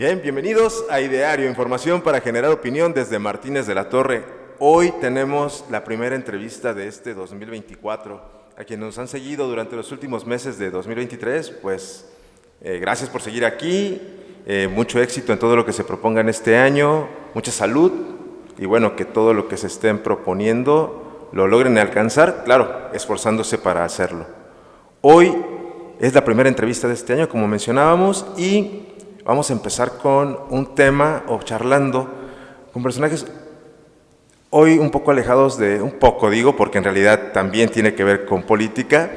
Bien, bienvenidos a Ideario, información para generar opinión desde Martínez de la Torre. Hoy tenemos la primera entrevista de este 2024. A quienes nos han seguido durante los últimos meses de 2023, pues gracias por seguir aquí, mucho éxito en todo lo que se proponga en este año, mucha salud y bueno, que todo lo que se estén proponiendo lo logren alcanzar, claro, esforzándose para hacerlo. Hoy es la primera entrevista de este año, como mencionábamos, y vamos a empezar con un tema o charlando con personajes hoy un poco alejados de, un poco digo, porque en realidad también tiene que ver con política,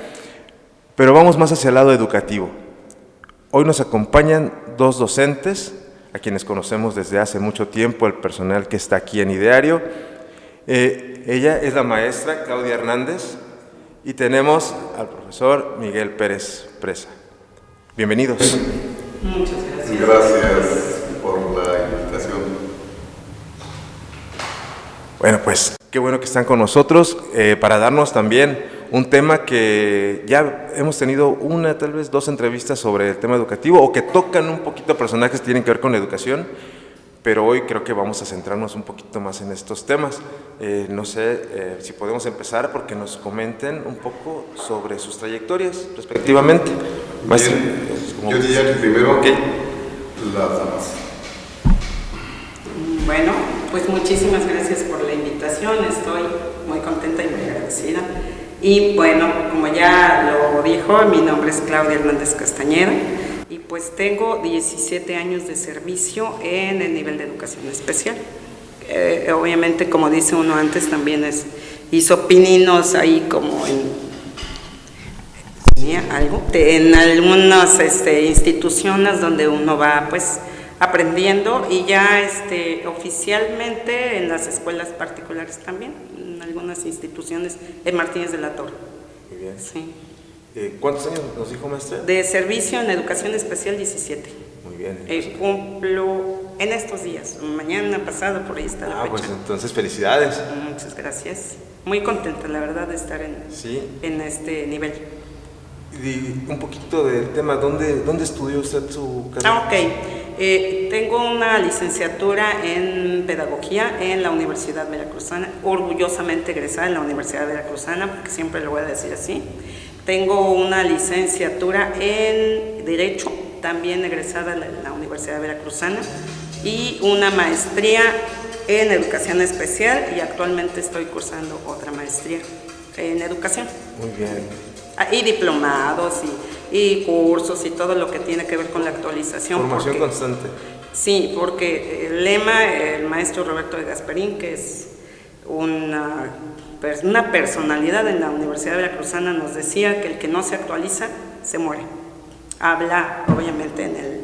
pero vamos más hacia el lado educativo. Hoy nos acompañan dos docentes, a quienes conocemos desde hace mucho tiempo, el personal que está aquí en Ideario. Ella es la maestra Claudia Hernández y tenemos al profesor Miguel Pérez Presa. Bienvenidos. Muchas gracias. Gracias por la invitación. Bueno, pues qué bueno que están con nosotros para darnos también un tema que ya hemos tenido tal vez dos entrevistas sobre el tema educativo o que tocan un poquito a personajes que tienen que ver con la educación, pero hoy creo que vamos a centrarnos un poquito más en estos temas. No sé si podemos empezar porque nos comenten un poco sobre sus trayectorias respectivamente. Maestro, yo diría que primero las damas. Bueno, pues muchísimas gracias por la invitación, estoy muy contenta y muy agradecida. Y bueno, como ya lo dijo, mi nombre es Claudia Hernández Castañeda y pues tengo 17 años de servicio en el nivel de educación especial. Obviamente, como dice uno antes, también hizo pininos ahí como en algunas instituciones donde uno va pues aprendiendo y ya oficialmente en las escuelas particulares también, en algunas instituciones en Martínez de la Torre. Muy bien. Sí. ¿Cuántos años nos dijo, maestra? De servicio en educación especial 17. Muy bien. Cumplo en estos días, mañana pasado, por ahí está la fecha. Pues entonces felicidades. Muchas gracias. Muy contenta, la verdad, de estar en este nivel. Y un poquito del tema, ¿dónde estudió usted su carrera? Tengo una licenciatura en Pedagogía en la Universidad Veracruzana, orgullosamente egresada en la Universidad Veracruzana, porque siempre lo voy a decir así. Tengo una licenciatura en Derecho, también egresada en la Universidad Veracruzana, y una maestría en Educación Especial, y actualmente estoy cursando otra maestría en Educación. Muy bien. Y diplomados y cursos y todo lo que tiene que ver con la actualización. Formación constante. Sí, porque el lema, el maestro Roberto de Gasperín, que es una personalidad en la Universidad Veracruzana, nos decía que el que no se actualiza se muere. Habla obviamente en el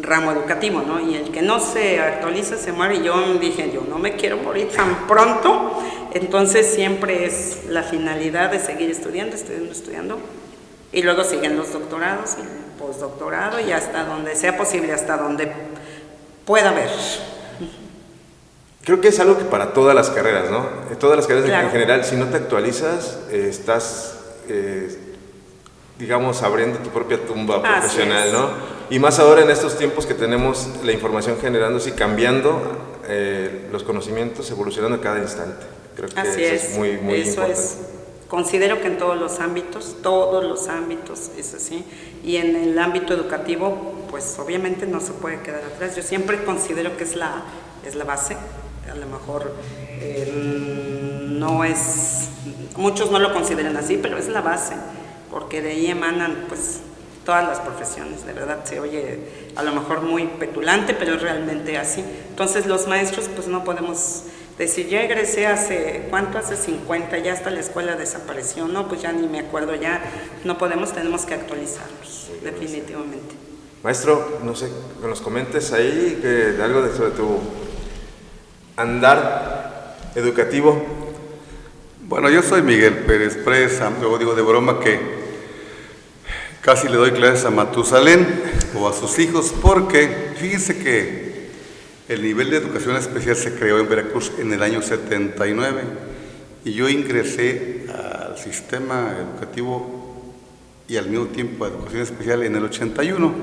ramo educativo, ¿no? Y el que no se actualiza se muere. Y yo dije, yo no me quiero morir tan pronto. Entonces siempre es la finalidad de seguir estudiando. Y luego siguen los doctorados y el postdoctorado y hasta donde sea posible, hasta donde pueda haber. Creo que es algo que para todas las carreras, ¿no? Todas las carreras Claro. En general, si no te actualizas, estás, digamos, abriendo tu propia tumba profesional, ¿no? Y más ahora en estos tiempos que tenemos la información generándose y cambiando, los conocimientos evolucionando a cada instante. Creo que Así eso es muy importante. Considero que en todos los ámbitos es así. Y en el ámbito educativo, pues obviamente no se puede quedar atrás. Yo siempre considero que es la base. A lo mejor muchos no lo consideran así, pero es la base, porque de ahí emanan pues todas las profesiones. De verdad se oye a lo mejor muy petulante, pero es realmente así. Entonces los maestros pues no podemos decir, ya egresé hace 50, ya hasta la escuela desapareció, no, pues ya ni me acuerdo, ya no podemos, tenemos que actualizarnos, definitivamente. Maestro, no sé, que nos comentes ahí algo sobre tu andar educativo. Bueno, yo soy Miguel Pérez Presa, luego digo de broma que casi le doy clases a Matusalén o a sus hijos, porque fíjense que el nivel de educación especial se creó en Veracruz en el año 79 y yo ingresé al sistema educativo y al mismo tiempo a educación especial en el 81.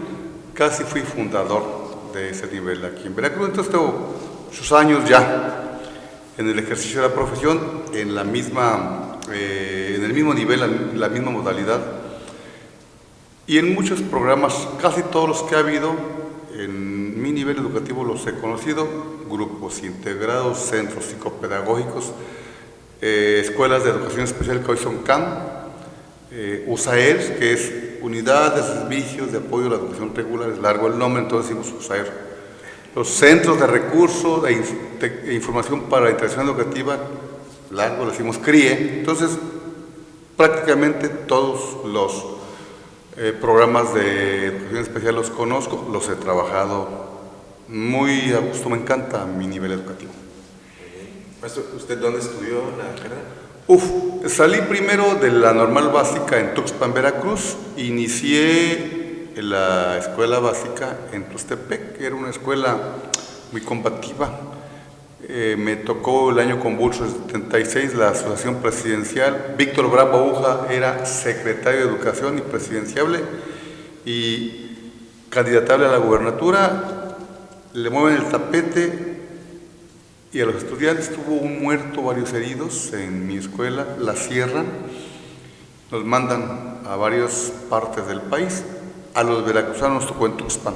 Casi fui fundador de ese nivel aquí en Veracruz. Entonces tengo muchos años ya en el ejercicio de la profesión, en el mismo nivel, la misma modalidad, y en muchos programas, casi todos los que ha habido, en mi nivel educativo los he conocido: grupos integrados, centros psicopedagógicos, escuelas de educación especial que hoy son CAM, USAER, que es Unidad de Servicios de Apoyo a la Educación Regular, es largo el nombre, entonces decimos USAER. Los centros de recursos de información para la interacción educativa, largo, le decimos CRIE. Entonces, prácticamente todos los programas de educación especial los conozco, los he trabajado muy a gusto, me encanta mi nivel educativo. Maestro, ¿usted dónde estudió la carrera? Salí primero de la normal básica en Tuxpan, Veracruz. Inicié la escuela básica en Tuxtepec, que era una escuela muy combativa. Me tocó el año convulso del 76, la asociación presidencial. Víctor Bravo Aguja era secretario de Educación y presidenciable y candidatable a la gubernatura. Le mueven el tapete y a los estudiantes, tuvo un muerto, varios heridos en mi escuela, la cierran, nos mandan a varias partes del país. A los veracruzanos nos tocó en Tuxpan,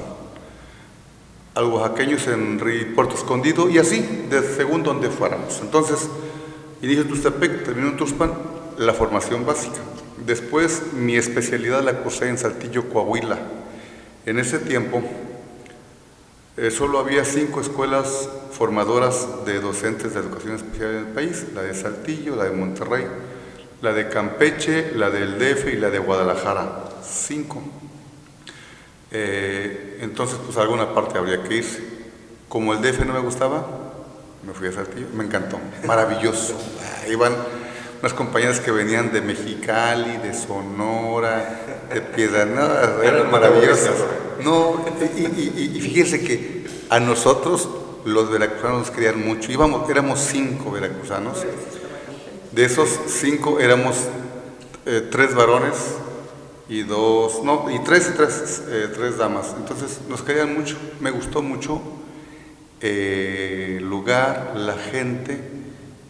a los oaxaqueños en Puerto Escondido, y así, según donde fuéramos. Entonces, inicio en Tuxtepec, termino en Tuxpan, la formación básica. Después, mi especialidad la cursé en Saltillo, Coahuila. En ese tiempo, solo había 5 escuelas formadoras de docentes de educación especial en el país: la de Saltillo, la de Monterrey, la de Campeche, la del DF y la de Guadalajara. 5. Entonces, pues a alguna parte habría que irse. Como el DF no me gustaba, me fui a Saltillo, me encantó, maravilloso. Iban unas compañeras que venían de Mexicali, de Sonora, de Piedra, no, eran maravillosas. No, y fíjense que a nosotros los veracruzanos nos querían mucho. Éramos 5 veracruzanos. De esos 5 éramos 3 varones y 3 damas. Entonces nos querían mucho, me gustó mucho el lugar, la gente,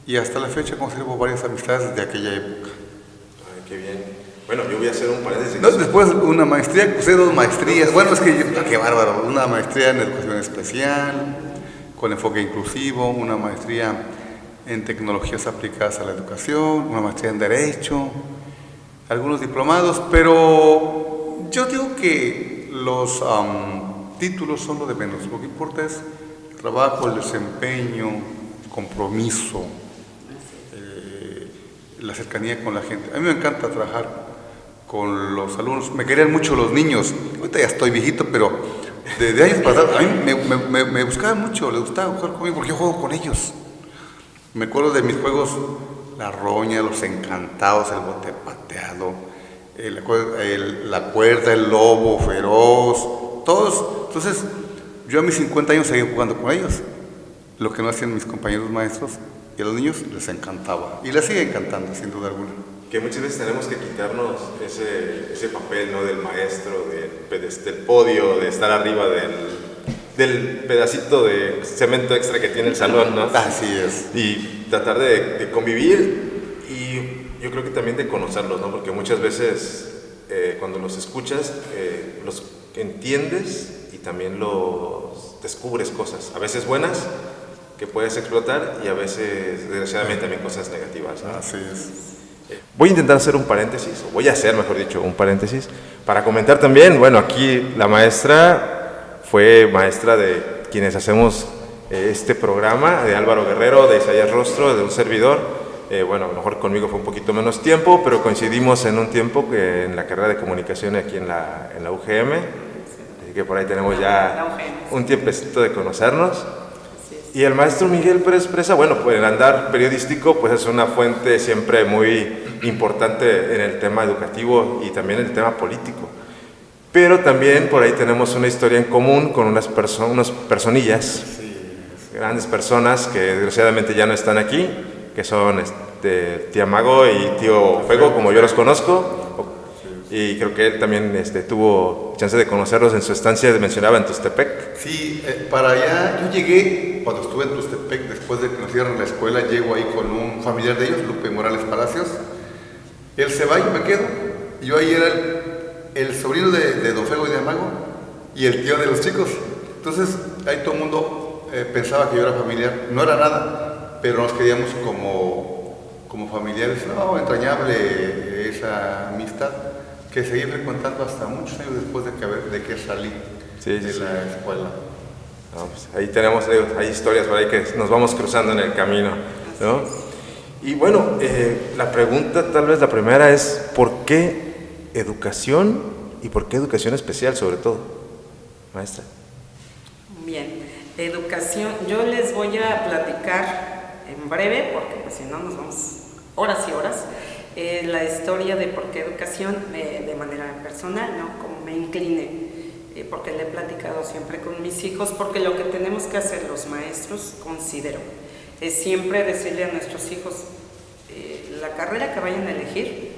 y hasta la fecha conservo varias amistades de aquella época. Ay, qué bien. Bueno, yo voy a hacer un paréntesis. No, después una maestría, cursé 2 maestrías. Bueno, es que qué bárbaro. Una maestría en educación especial, con enfoque inclusivo, una maestría en tecnologías aplicadas a la educación, una maestría en Derecho, algunos diplomados, pero yo digo que los títulos son lo de menos. Lo que importa es el trabajo, el desempeño, el compromiso, la cercanía con la gente. A mí me encanta trabajar con los alumnos. Me querían mucho los niños. Ahorita ya estoy viejito, pero desde años pasados a mí me buscaban mucho, les gustaba jugar conmigo porque yo juego con ellos. Me acuerdo de mis juegos, la roña, los encantados, el bote pateado, la cuerda, el lobo feroz, todos. Entonces, yo a mis 50 años seguí jugando con ellos. Lo que no hacían mis compañeros maestros, y a los niños les encantaba. Y les sigue encantando, sin duda alguna. Que muchas veces tenemos que quitarnos ese papel, ¿no?, del maestro, del podio, de estar arriba del pedacito de cemento extra que tiene el salón, ¿no? Así es. Y tratar de convivir, y yo creo que también de conocerlos, ¿no? Porque muchas veces cuando los escuchas, los entiendes y también los descubres cosas, a veces buenas que puedes explotar, y a veces, desgraciadamente, también cosas negativas, ¿no? Así es. Voy a intentar hacer un paréntesis, o voy a hacer, mejor dicho, un paréntesis, para comentar también. Bueno, aquí la maestra fue maestra de quienes hacemos este programa, de Álvaro Guerrero, de Isaías Rostro, de un servidor. Bueno, a lo mejor conmigo fue un poquito menos tiempo, pero coincidimos en un tiempo que en la carrera de comunicación aquí en la UGM, así que por ahí tenemos ya un tiempecito de conocernos. Y el maestro Miguel Pérez Presa, bueno, pues el andar periodístico pues es una fuente siempre muy importante en el tema educativo y también en el tema político. Pero también por ahí tenemos una historia en común con unas personillas, grandes personas que desgraciadamente ya no están aquí, que son tía Mago y tío Fuego, como yo los conozco, y creo que él también tuvo chance de conocerlos en su estancia, mencionaba en Tustepec. Sí, para allá yo llegué, cuando estuve en Tustepec, después de que nos cierran la escuela, llego ahí con un familiar de ellos, Lupe Morales Palacios. Él se va y me quedo. Yo ahí era el sobrino de Don Fego y de Amago y el tío de los chicos. Entonces ahí todo el mundo pensaba que yo era familiar. No era nada, pero nos queríamos como familiares. No, entrañable esa amistad que seguí frecuentando hasta muchos años después de que salí de la escuela. No, pues ahí tenemos, hay historias por ahí que nos vamos cruzando en el camino, ¿no? Y bueno, la pregunta, tal vez la primera es, ¿por qué educación y por qué educación especial sobre todo, maestra? Bien, educación, yo les voy a platicar en breve, porque pues, si no nos vamos horas y horas, la historia de por qué educación de manera personal, ¿no? Como me incliné, porque le he platicado siempre con mis hijos, porque lo que tenemos que hacer los maestros, considero, es siempre decirle a nuestros hijos la carrera que vayan a elegir,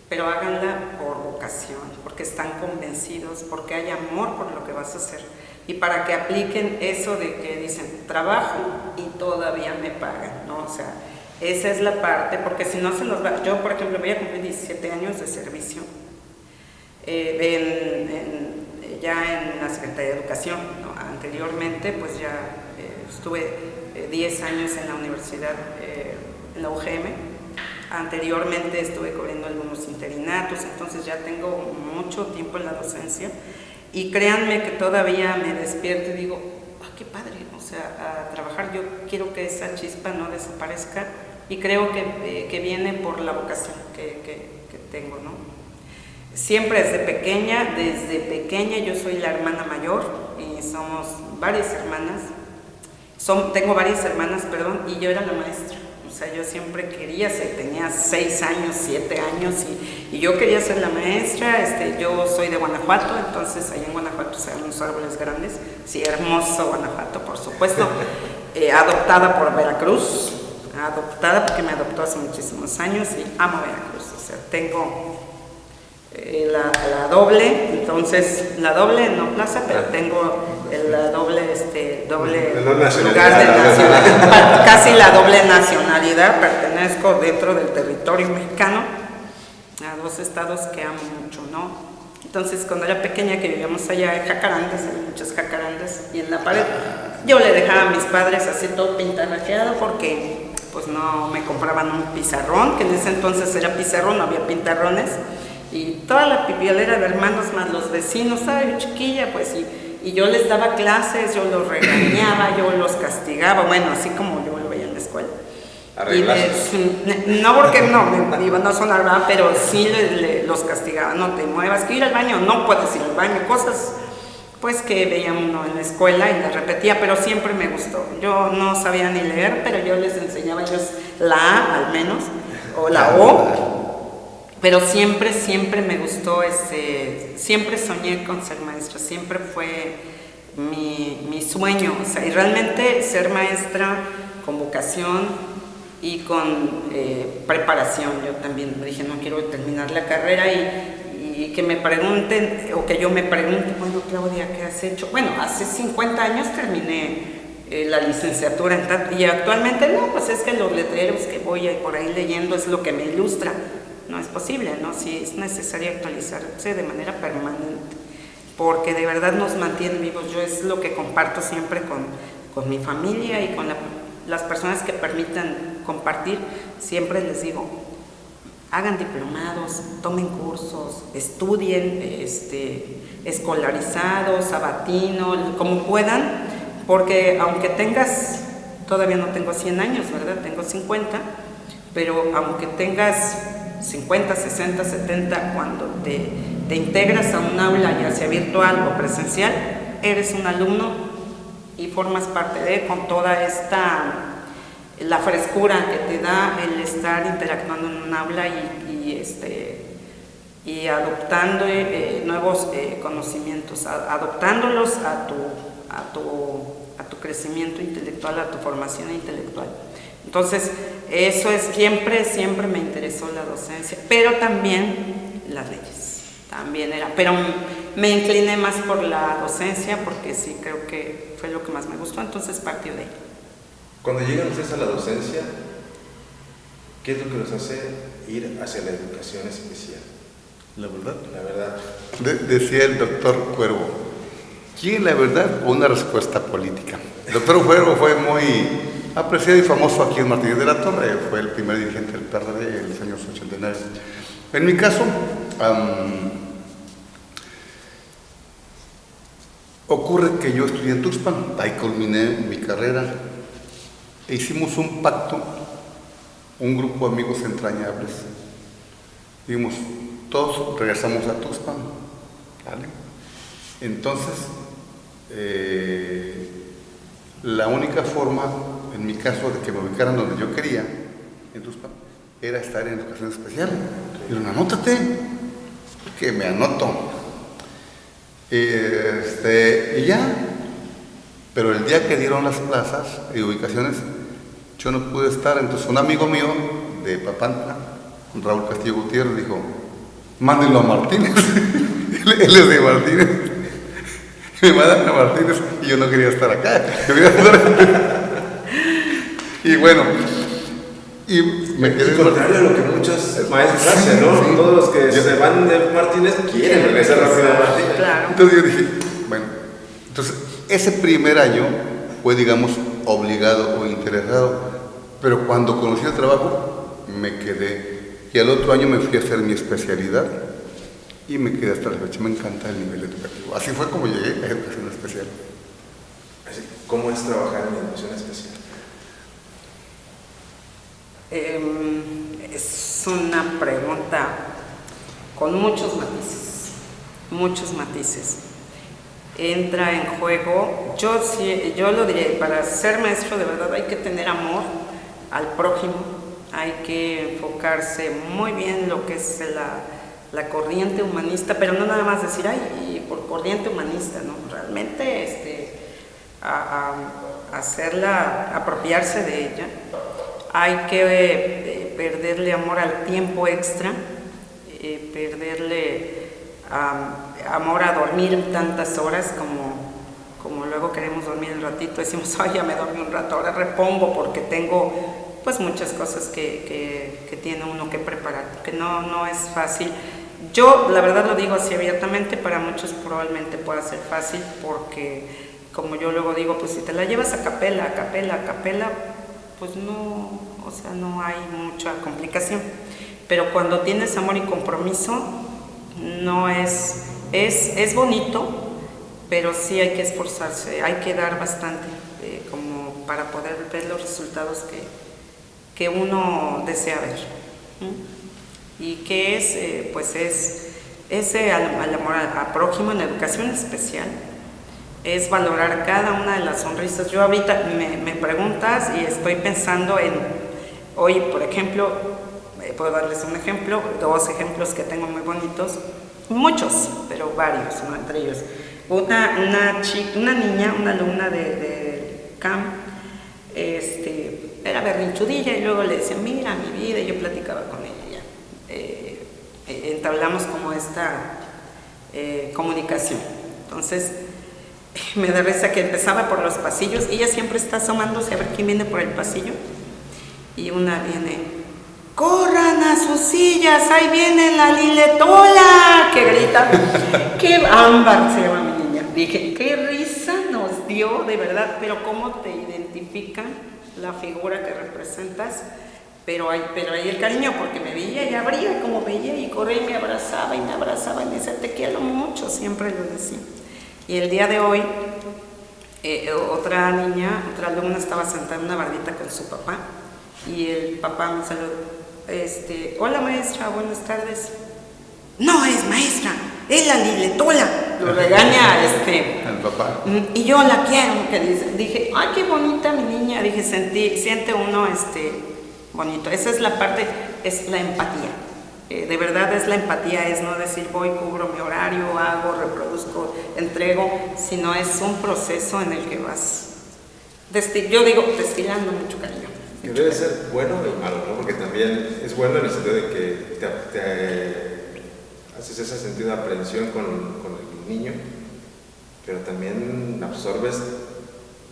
pero háganla por vocación, porque están convencidos, porque hay amor por lo que vas a hacer, y para que apliquen eso de que dicen, trabajo y todavía me pagan, ¿no? O sea, esa es la parte, porque si no se nos va. Yo, por ejemplo, voy a cumplir 17 años de servicio ya en la Secretaría de Educación, ¿no? Anteriormente, pues ya estuve 10 años en la universidad, en la UGM. Anteriormente estuve cubriendo algunos interinatos, entonces ya tengo mucho tiempo en la docencia. Y créanme que todavía me despierto y digo, qué padre, o sea, a trabajar. Yo quiero que esa chispa no desaparezca y creo que viene por la vocación que tengo, ¿no? Siempre desde pequeña yo soy la hermana mayor y somos varias hermanas, tengo varias hermanas, perdón, y yo era la maestra. O sea, yo siempre quería ser, tenía 6 años, 7 años y yo quería ser la maestra. Yo soy de Guanajuato, entonces allá en Guanajuato se dan unos árboles grandes. Sí, hermoso Guanajuato, por supuesto. Adoptada por Veracruz, adoptada porque me adoptó hace muchísimos años y amo Veracruz. O sea, tengo la doble, entonces la doble no plaza, pero tengo la doble lugar de nacionalidad, casi la doble nacionalidad. Pertenezco dentro del territorio mexicano a 2 estados que amo mucho, ¿no? Entonces, cuando era pequeña, que vivíamos allá en jacarandas, hay muchas jacarandas, y en la pared yo le dejaba a mis padres así todo pintarrajeado porque pues no me compraban un pizarrón, que en ese entonces era pizarrón, no había pintarrones, y toda la pipiolera de hermanos más los vecinos, ¿sabes? Chiquilla, pues, y yo les daba clases, yo los regañaba, yo los castigaba, bueno, así como yo lo veía en la escuela. No, porque no son arregladas, pero sí los castigaba. No te muevas, que ir al baño, no puedes ir al baño, cosas pues que veía uno en la escuela y las repetía, pero siempre me gustó. Yo no sabía ni leer, pero yo les enseñaba a ellos la A al menos, o la O, pero siempre me gustó, siempre soñé con ser maestra, siempre fue mi sueño, o sea, y realmente ser maestra con vocación y con preparación. Yo también dije, no quiero terminar la carrera y que me pregunten, o que yo me pregunte, bueno, Claudia, ¿qué has hecho? Bueno, hace 50 años terminé la licenciatura y actualmente no, pues es que los letreros que voy por ahí leyendo es lo que me ilustra. No es posible, ¿no? Sí es necesario actualizarse de manera permanente, porque de verdad nos mantiene vivos. Yo es lo que comparto siempre con mi familia y con las personas que permitan compartir. Siempre les digo, hagan diplomados, tomen cursos, estudien, escolarizados, sabatino, como puedan, porque aunque tengas, todavía no tengo 100 años, ¿verdad? Tengo 50, pero aunque tengas 50, 60, 70, cuando te integras a un aula, ya sea virtual o presencial, eres un alumno y formas parte con toda la frescura que te da el estar interactuando en un aula y adoptando nuevos conocimientos, adoptándolos a tu crecimiento intelectual, a tu formación intelectual. Entonces, eso es, siempre me interesó la docencia, pero también las leyes, también era, pero me incliné más por la docencia porque sí creo que fue lo que más me gustó, entonces partió de ahí. Cuando llegan ustedes a la docencia, ¿qué es lo que los hace ir hacia la educación especial? La verdad. La verdad. Decía el doctor Cuervo, ¿quién la verdad o una respuesta política? El doctor Cuervo fue muy apreciado y famoso aquí en Martínez de la Torre, fue el primer dirigente del PRD en los años 89. En mi caso, ocurre que yo estudié en Tuxpan, ahí culminé mi carrera e hicimos un pacto, un grupo de amigos entrañables. Dijimos, todos regresamos a Tuxpan, ¿vale? Entonces, la única forma, en mi caso, de que me ubicaran donde yo quería, en Tuxpan, era estar en educación especial. Dijeron, anótate, que me anoto. Y ya, pero el día que dieron las plazas y ubicaciones, yo no pude estar. Entonces un amigo mío de Papantla, Raúl Castillo Gutiérrez, dijo, mándenlo a Martínez. Él es de Martínez. Me mandan a Martínez y yo no quería estar acá. Y bueno, y me quedé. Y contrario a lo que muchos maestros hacen, ¿no? Sí. Todos los que se van de Martínez quieren regresar rápido a Martínez. Claro. Entonces yo dije, bueno, entonces ese primer año fue, digamos, obligado o interesado, pero cuando conocí el trabajo me quedé. Y al otro año me fui a hacer mi especialidad y me quedé hasta la fecha. Me encanta el nivel educativo. Así fue como llegué a educación especial. ¿Cómo es trabajar en educación especial? Es una pregunta con muchos matices. Entra en juego, yo lo diré, para ser maestro de verdad hay que tener amor al prójimo, hay que enfocarse muy bien lo que es la corriente humanista, pero no nada más decir, ay, por corriente humanista, ¿no? Realmente hacerla, apropiarse de ella. Hay que perderle amor al tiempo extra, perderle amor a dormir tantas horas como luego queremos dormir un ratito, decimos, ay, ya me dormí un rato, ahora repongo porque tengo pues muchas cosas que tiene uno que preparar, que no es fácil. Yo la verdad lo digo así abiertamente, para muchos probablemente pueda ser fácil porque como yo luego digo, pues si te la llevas a capela, pues no, o sea, no hay mucha complicación. Pero cuando tienes amor y compromiso, no es bonito, pero sí hay que esforzarse, hay que dar bastante como para poder ver los resultados que uno desea ver. Y que es, pues es ese al amor a prójimo en educación especial, es valorar cada una de las sonrisas. Yo ahorita me preguntas y estoy pensando en, hoy por ejemplo, puedo darles un ejemplo, 2 ejemplos que tengo muy bonitos, muchos, pero varios, ¿no? Entre ellos. Una niña, una alumna de CAM, era berrinchudilla y luego le decía, mira mi vida, y yo platicaba con ella. Entablamos como esta comunicación. Entonces, me da risa que empezaba por los pasillos, y ella siempre está asomándose a ver quién viene por el pasillo, y una viene, corran a sus sillas, ahí viene la Liletola, que grita, qué Ámbar se llama mi niña. Dije, qué risa nos dio, de verdad, pero cómo te identifican la figura que representas, pero hay el cariño, porque me veía y abría como veía y corría y me abrazaba y me decía, te quiero mucho, siempre lo decía. Y el día de hoy, otra niña, otra alumna estaba sentada en una bardita con su papá, y el papá me saludó, hola maestra, buenas tardes. No es maestra, es la Liletola. Lo regaña el papá. Y yo la quiero, que dice. Dije, ay, qué bonita mi niña. Dije, siente uno bonito. Esa es la parte, es la empatía. De verdad es la empatía, es no decir voy, cubro mi horario, hago, reproduzco, entrego, sino es un proceso en el que vas, yo digo, destilando mucho cariño. Que debe ser bueno y malo, ¿no? Porque también es bueno en el sentido de que te haces ese sentido de aprehensión con el niño, pero también absorbes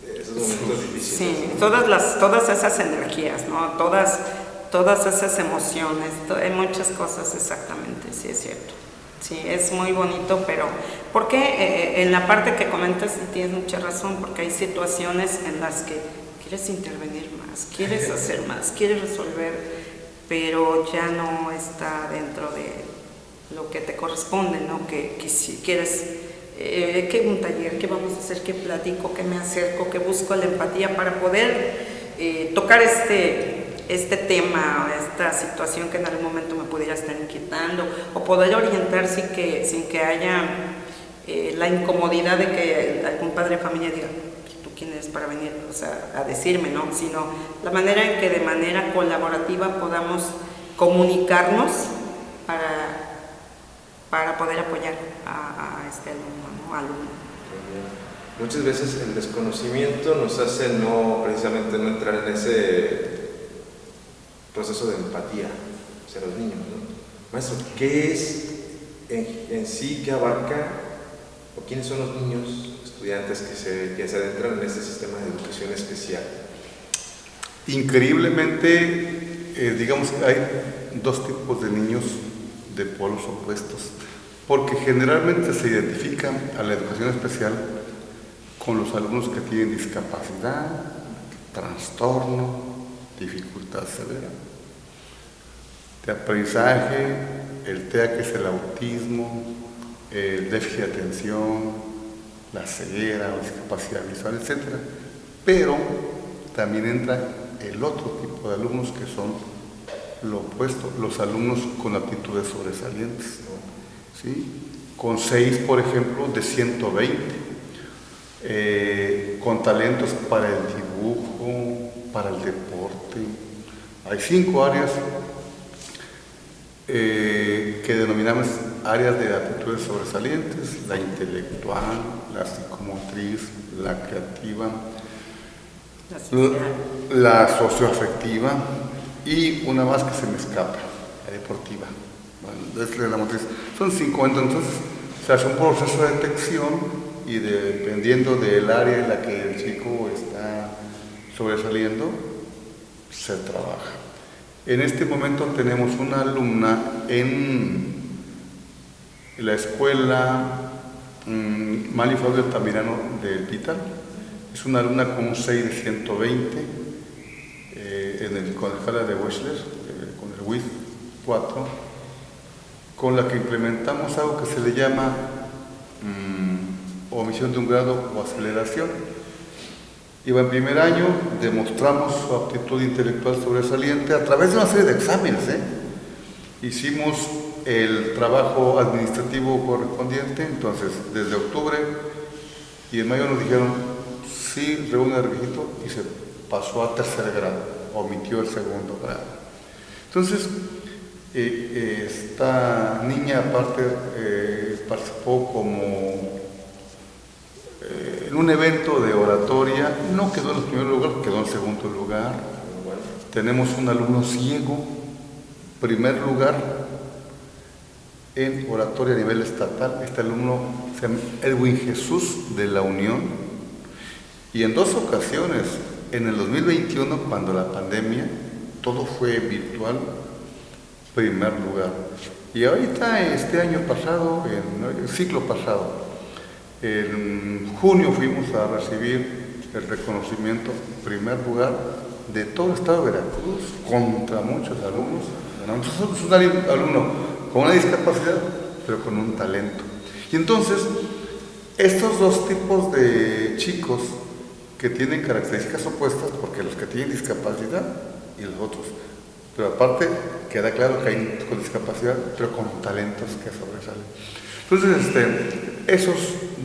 esos momentos difíciles. Sí, todas esas energías, ¿no? Todas esas emociones, hay muchas cosas exactamente, sí es cierto. Sí, es muy bonito, pero porque en la parte que comentas tienes mucha razón, porque hay situaciones en las que quieres intervenir más, quieres hacer más, quieres resolver, pero ya no está dentro de lo que te corresponde, ¿no? Que si quieres, que un taller, que vamos a hacer, que platico, que me acerco, que busco la empatía para poder tocar este tema, esta situación que en algún momento me pudiera estar inquietando, o poder orientar sin que haya la incomodidad de que algún padre de familia diga, ¿tú quién eres para venir, o sea, a decirme, ¿no? Sino la manera en que de manera colaborativa podamos comunicarnos para poder apoyar a este alumno, ¿no? Muchas veces el desconocimiento nos hace precisamente no entrar en ese proceso de empatía hacia los niños, ¿no? Maestro, ¿qué es en sí, qué abarca, o quiénes son los niños estudiantes que se adentran en este sistema de educación especial? Increíblemente, digamos que hay dos tipos de niños de polos opuestos, porque generalmente se identifica a la educación especial con los alumnos que tienen discapacidad, trastorno, dificultad severa de aprendizaje, el TEA, que es el autismo, el déficit de atención, la ceguera, la discapacidad visual, etc. Pero también entra el otro tipo de alumnos, que son lo opuesto, los alumnos con aptitudes sobresalientes, ¿no? ¿Sí? Con 6, por ejemplo, de 120, con talentos para el dibujo, para el deporte. Hay 5 áreas que denominamos áreas de aptitudes sobresalientes: la intelectual, la psicomotriz, la creativa, la socioafectiva y una más que se me escapa, la deportiva. Bueno, es la motriz. Son 5, entonces se hace un proceso de detección y dependiendo del área en la que el chico está sobresaliendo, se trabaja. En este momento tenemos una alumna en la escuela Mali Fabio Altamirano del Pital. Es una alumna con un 6 de 120 con la escala de Wechsler, con el WIS 4, con la que implementamos algo que se le llama omisión de un grado o aceleración. Iba en primer año, demostramos su aptitud intelectual sobresaliente a través de una serie de exámenes. Hicimos el trabajo administrativo correspondiente, entonces desde octubre, y en mayo nos dijeron, sí, reúne el requisito, y se pasó a tercer grado, omitió el segundo grado. Entonces, esta niña aparte participó como en un evento de oratoria, no quedó en el primer lugar, quedó en segundo lugar. Tenemos un alumno ciego, primer lugar en oratoria a nivel estatal. Este alumno se llama Edwin Jesús, de La Unión, y en 2 ocasiones, en el 2021, cuando la pandemia, todo fue virtual, primer lugar. Y ahorita, este año pasado, en el ciclo pasado, en junio fuimos a recibir el reconocimiento primer lugar de todo el estado de Veracruz contra muchos alumnos. Nosotros es un alumno con una discapacidad, pero con un talento. Y entonces, estos dos tipos de chicos que tienen características opuestas, porque los que tienen discapacidad y los otros, pero aparte queda claro que hay con discapacidad, pero con talentos que sobresalen. Entonces, esos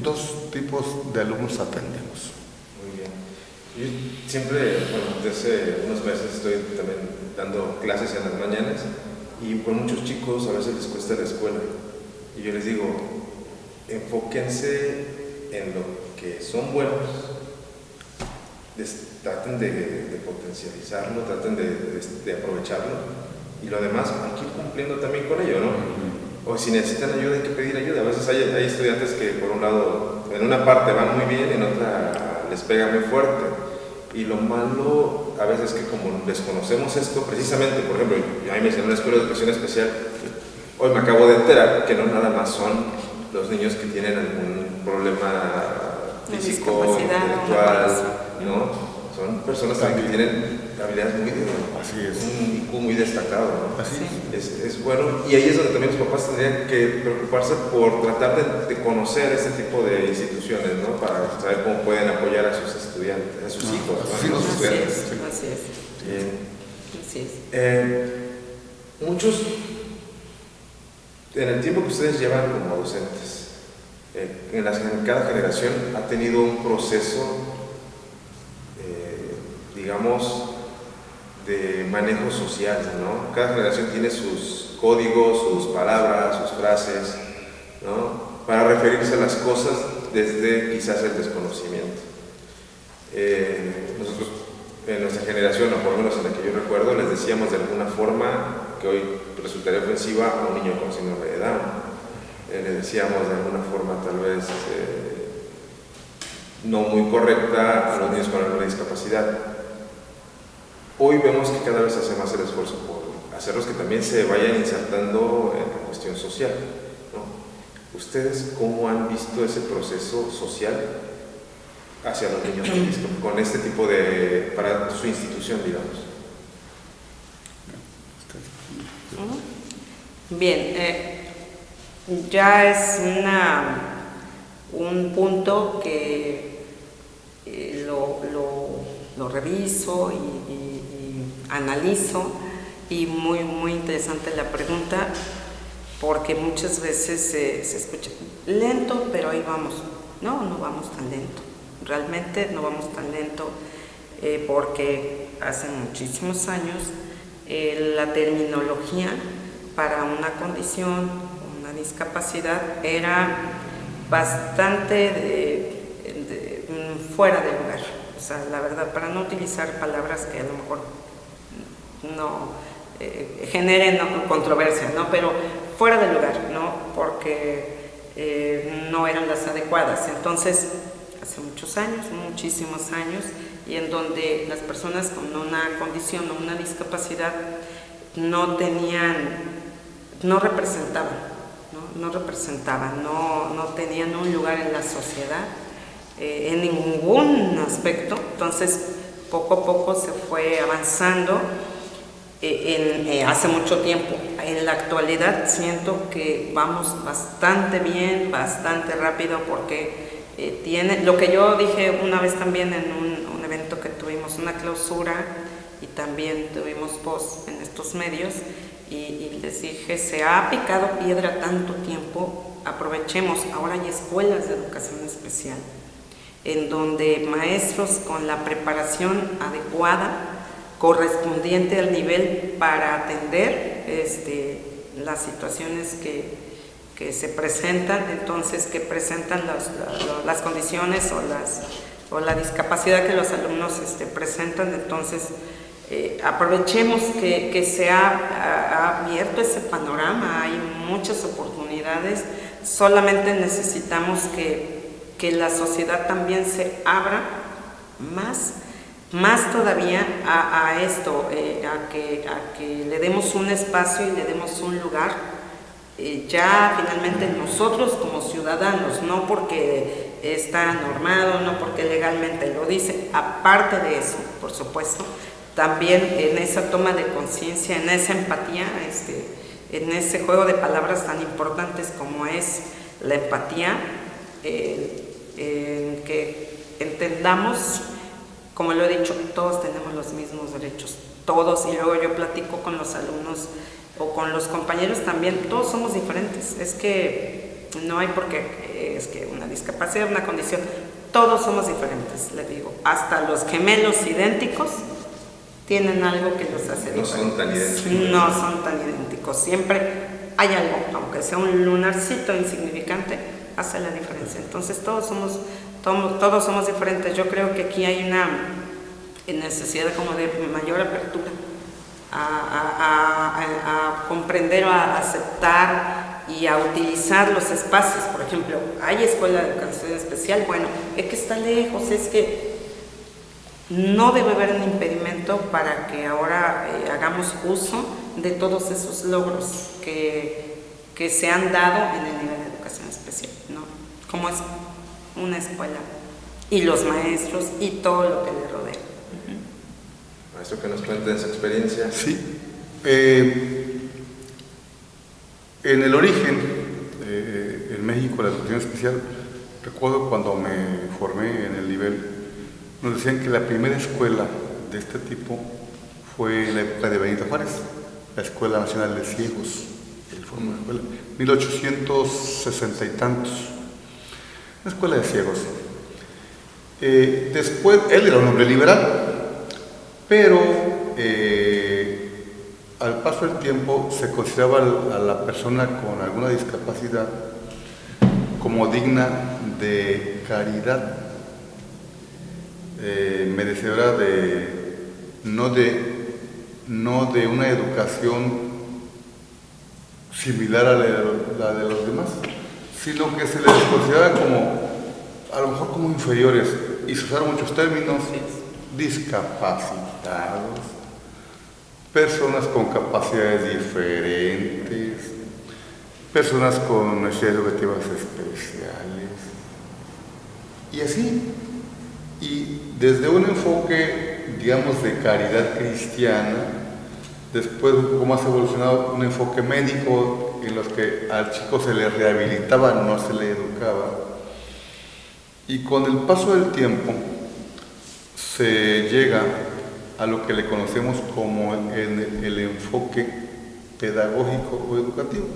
dos tipos de alumnos atendemos. Muy bien. Yo siempre, desde hace unos meses estoy también dando clases en las mañanas, y por muchos chicos a veces les cuesta la escuela. Y yo les digo, enfóquense en lo que son buenos, traten de potencializarlo, traten de aprovecharlo, y lo demás hay que ir cumpliendo también con ello, ¿no? O si necesitan ayuda, hay que pedir ayuda. A veces hay estudiantes que por un lado, en una parte van muy bien, en otra les pega muy fuerte. Y lo malo a veces es que como desconocemos esto, precisamente, por ejemplo, yo ahí me hice en una escuela de educación especial, hoy me acabo de enterar que no nada más son los niños que tienen algún problema físico, intelectual, ¿no? Son personas también que tienen habilidades muy, un IQ muy destacado, ¿no? Así es bueno, y ahí es donde también los papás tendrían que preocuparse por tratar de conocer este tipo de instituciones, ¿no? Para saber cómo pueden apoyar a sus estudiantes, a sus hijos, ¿no? A sus estudiantes. Así es. Bien. Así es. Muchos, en el tiempo que ustedes llevan como docentes, en cada generación ha tenido un proceso, digamos, de manejo social, ¿no? Cada generación tiene sus códigos, sus palabras, sus frases, ¿no? Para referirse a las cosas desde quizás el desconocimiento. Nosotros, en nuestra generación, o por lo menos en la que yo recuerdo, les decíamos de alguna forma que hoy resultaría ofensiva a un niño con síndrome de Down. Le decíamos de alguna forma tal vez no muy correcta a los niños con alguna discapacidad. Hoy vemos que cada vez se hace más el esfuerzo por hacerlos que también se vayan insertando en la cuestión social, ¿no? ¿Ustedes cómo han visto ese proceso social hacia los niños con este tipo de, para su institución, digamos? Bien, ya es un punto que lo reviso y analizo, y muy interesante la pregunta, porque muchas veces se escucha lento, pero ahí vamos. No vamos tan lento, realmente no vamos tan lento, porque hace muchísimos años la terminología para una condición, una discapacidad, era bastante fuera de lugar. O sea, la verdad, para no utilizar palabras que a lo mejor no generen controversia, ¿no? Pero fuera de lugar, ¿no? Porque no eran las adecuadas. Entonces, hace muchos años, muchísimos años, y en donde las personas con una condición o una discapacidad no representaban, no tenían un lugar en la sociedad, en ningún aspecto. Entonces, poco a poco se fue avanzando hace mucho tiempo. En la actualidad siento que vamos bastante bien, bastante rápido, porque tiene lo que yo dije una vez también en un evento que tuvimos, una clausura, y también tuvimos post en estos medios, y les dije, se ha picado piedra tanto tiempo, aprovechemos. Ahora hay escuelas de educación especial, en donde maestros con la preparación adecuada, correspondiente al nivel para atender las situaciones que se presentan, entonces que presentan las condiciones o la discapacidad que los alumnos presentan. Entonces aprovechemos que se ha abierto ese panorama, hay muchas oportunidades, solamente necesitamos que la sociedad también se abra más todavía a esto, a que le demos un espacio y le demos un lugar, ya finalmente nosotros como ciudadanos, no porque está normado, no porque legalmente lo dice, aparte de eso, por supuesto, también en esa toma de conciencia, en esa empatía, en ese juego de palabras tan importantes como es la empatía, en que entendamos, como lo he dicho, todos tenemos los mismos derechos, todos, y luego yo platico con los alumnos o con los compañeros también, todos somos diferentes, es que no hay por qué, es que una discapacidad, una condición, todos somos diferentes, les digo, hasta los gemelos idénticos tienen algo que los hace diferentes. No son tan idénticos. No son tan idénticos, siempre hay algo, aunque sea un lunarcito insignificante, hace la diferencia. Entonces todos somos diferentes. Yo creo que aquí hay una necesidad como de mayor apertura a comprender, a aceptar, y y a utilizar los espacios. Por ejemplo, hay escuela de educación especial, bueno, es que está lejos, es que no debe haber un impedimento para que ahora hagamos uso de todos esos logros que se han dado en el nivel de educación especial, ¿no? Como es una escuela y los maestros y todo lo que le rodea. Maestro, que nos cuente su experiencia. Sí. En el origen, en México, la educación especial, recuerdo cuando me formé en el nivel, nos decían que la primera escuela de este tipo fue en la época de Benito Juárez, la Escuela Nacional de Ciegos. Él formó la escuela, 1860 y tantos, una escuela de ciegos. Después, él era un hombre liberal, pero al paso del tiempo se consideraba a la persona con alguna discapacidad como digna de caridad, merecedora no de una educación similar a la de los demás, sino que se les consideraba como, a lo mejor como inferiores, y se usaron muchos términos: discapacitados, personas con capacidades diferentes, personas con necesidades educativas especiales, y así. Y desde un enfoque, digamos, de caridad cristiana, después un poco más evolucionado, un enfoque médico en los que al chico se le rehabilitaba, no se le educaba. Y con el paso del tiempo se llega a lo que le conocemos como el enfoque pedagógico o educativo,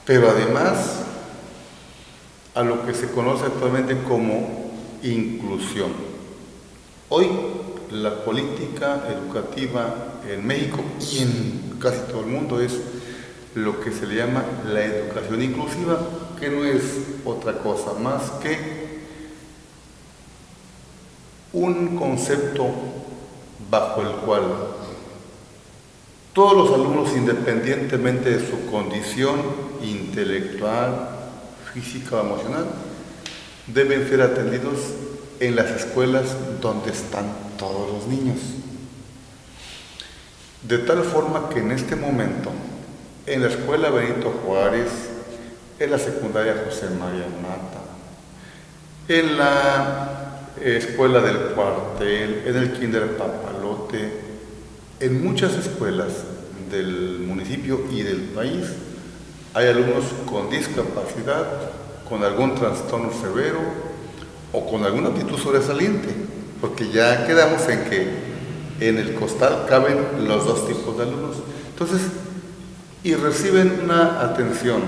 pero además a lo que se conoce actualmente como inclusión. Hoy la política educativa en México y en casi todo el mundo es lo que se le llama la educación inclusiva, que no es otra cosa más que un concepto bajo el cual todos los alumnos, independientemente de su condición intelectual, física o emocional, deben ser atendidos en las escuelas donde están todos los niños. De tal forma que en este momento, en la escuela Benito Juárez, en la secundaria José María Mata, en la escuela del Cuartel, en el Kinder Papalote, en muchas escuelas del municipio y del país, hay alumnos con discapacidad, con algún trastorno severo o con alguna aptitud sobresaliente, porque ya quedamos en que en el costal caben los dos tipos de alumnos. Entonces, y reciben una atención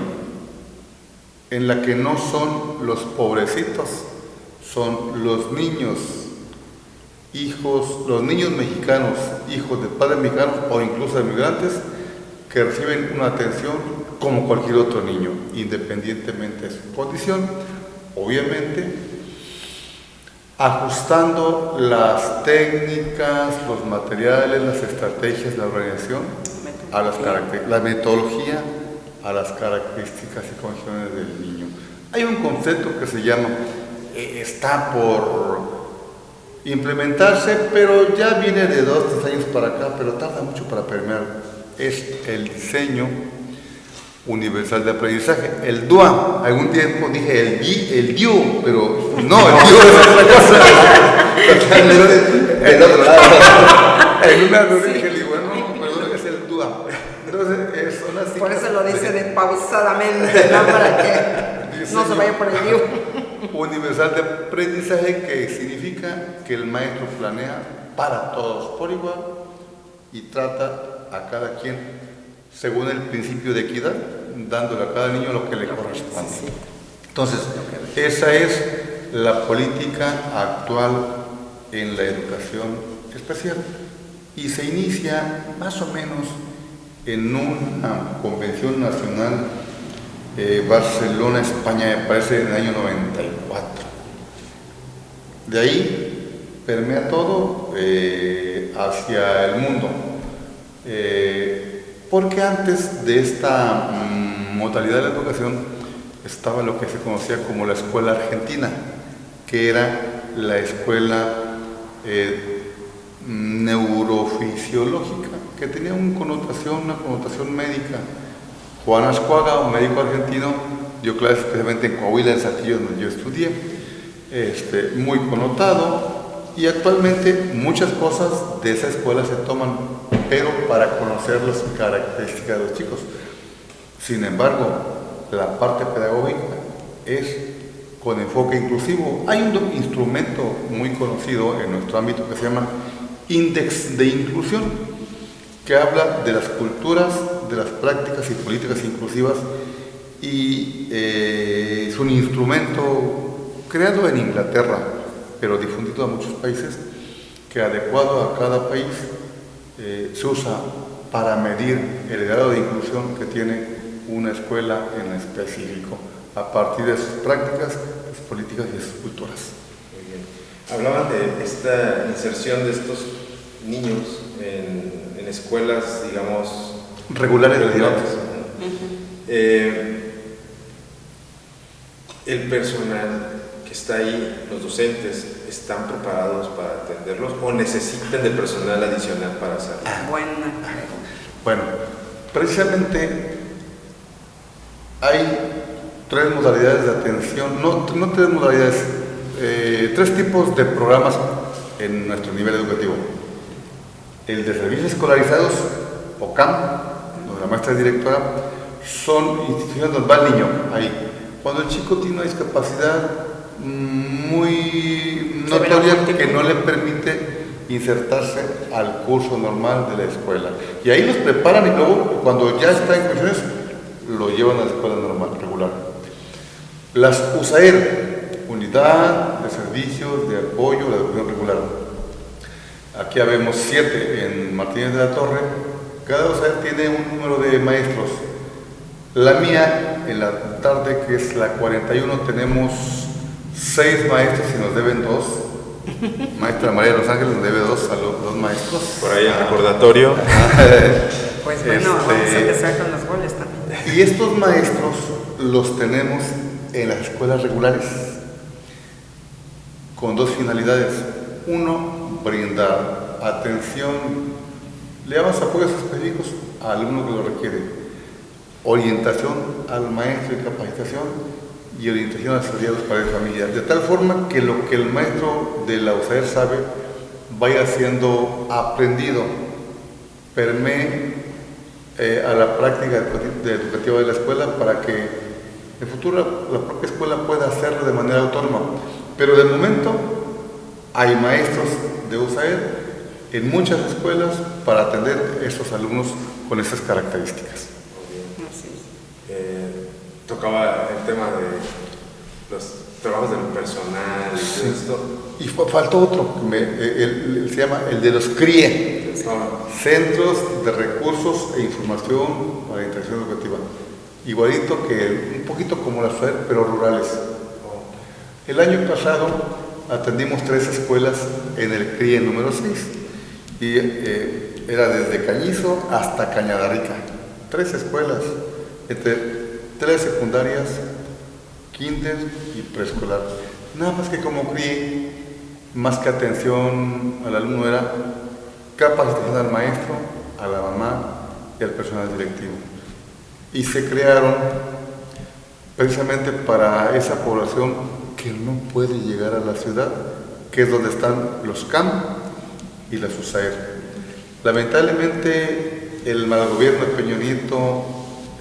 en la que no son los pobrecitos, son los niños, los niños mexicanos, hijos de padres mexicanos o incluso de migrantes, que reciben una atención como cualquier otro niño, independientemente de su condición, obviamente ajustando las técnicas, los materiales, las estrategias, la organización, a la metodología, a las características y condiciones del niño. Hay un concepto que se llama, está por implementarse, pero ya viene de 2-3 años para acá, pero tarda mucho para permear. Es el diseño universal de aprendizaje, el DUA. Algún tiempo dije el DIU, pero no, el DIU es otra cosa. En otro lado. En una no dije, bueno, perdón, es el DUA. Entonces, son las por eso lo dice de pausadamente, ¿no? Para que no se vaya por el DIU. Universal de aprendizaje, que significa que el maestro planea para todos por igual y trata a cada quien según el principio de equidad, dándole a cada niño lo que le corresponde. Entonces, esa es la política actual en la educación especial y se inicia más o menos en una convención nacional, Barcelona, España, me parece, en el año 94. De ahí permea todo hacia el mundo. Porque antes de esta modalidad de la educación estaba lo que se conocía como la escuela argentina, que era la escuela neurofisiológica, que tenía una connotación médica. Juan Ascuaga, un médico argentino, dio clases especialmente en Coahuila, en Saltillo, donde yo estudié, muy connotado, y actualmente muchas cosas de esa escuela se toman, pero para conocer las características de los chicos. Sin embargo, la parte pedagógica es con enfoque inclusivo. Hay un instrumento muy conocido en nuestro ámbito que se llama Índice de Inclusión, que habla de las culturas, de las prácticas y políticas inclusivas, y es un instrumento creado en Inglaterra, pero difundido a muchos países, que adecuado a cada país se usa para medir el grado de inclusión que tiene una escuela en específico, a partir de sus prácticas, sus políticas y sus culturas. Muy bien. Hablaban de esta inserción de estos niños en escuelas, digamos, regulares. El personal que está ahí, los docentes, ¿están preparados para atenderlos o necesitan de personal adicional para hacerlo? Buena. Bueno, precisamente hay tres modalidades de atención, no tres modalidades, tres tipos de programas en nuestro nivel educativo. El de servicios escolarizados, o CAM, donde la maestra es directora, son instituciones donde va el niño ahí. Cuando el chico tiene una discapacidad muy notoria que no le permite insertarse al curso normal de la escuela. Y ahí los preparan y luego, cuando ya está en condiciones, lo llevan a la escuela normal, regular. Las USAER, Unidad de Servicios de Apoyo a la Educación Regular. Aquí habemos 7 en Martínez de la Torre. Cada USAER tiene un número de maestros. La mía, en la tarde, que es la 41, tenemos 6 maestros y nos deben 2. Maestra María de los Ángeles nos debe 2 a los 2 maestros. Por ahí el recordatorio. Pues bueno, vamos a empezar con los goles también. Y estos maestros los tenemos en las escuelas regulares con 2 finalidades. Uno, brindar atención, le damos apoyos específicos al alumno que lo requiere. Orientación al maestro y capacitación, y orientación a la seguridad de los padres de familia, de tal forma que lo que el maestro de la USAER sabe vaya siendo aprendido, permee a la práctica educativa de la escuela, para que en el futuro la propia escuela pueda hacerlo de manera autónoma. Pero de momento hay maestros de USAER en muchas escuelas para atender a estos alumnos con esas características. Tocaba el tema de los trabajos del personal y todo esto. Y faltó otro, se llama el de los CRIE, Centros de Recursos e Información para la Interacción Educativa. Igualito que, un poquito como la USAER, pero rurales. El año pasado atendimos 3 escuelas en el CRIE número 6, y era desde Cañizo hasta Cañada Rica. 3 escuelas, entre 3 secundarias, kinder y preescolar. Nada más que como CRIE, más que atención al alumno, era capacitación al maestro, a la mamá y al personal directivo. Y se crearon precisamente para esa población que no puede llegar a la ciudad, que es donde están los CAM y las USAER. Lamentablemente, el mal gobierno de Peña Nieto,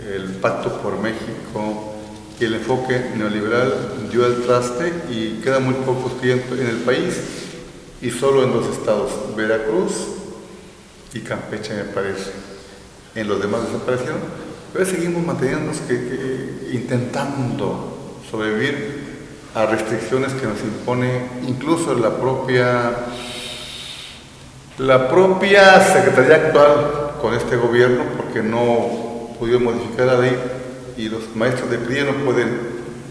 el Pacto por México y el enfoque neoliberal dio el traste, y quedan muy pocos clientes en el país, y solo en 2 estados, Veracruz y Campeche, me parece. En los demás desaparecieron, pero seguimos manteniéndonos intentando sobrevivir a restricciones que nos impone incluso la propia Secretaría actual con este gobierno, porque no pudieron modificar la ley, y los maestros de CRIE no pueden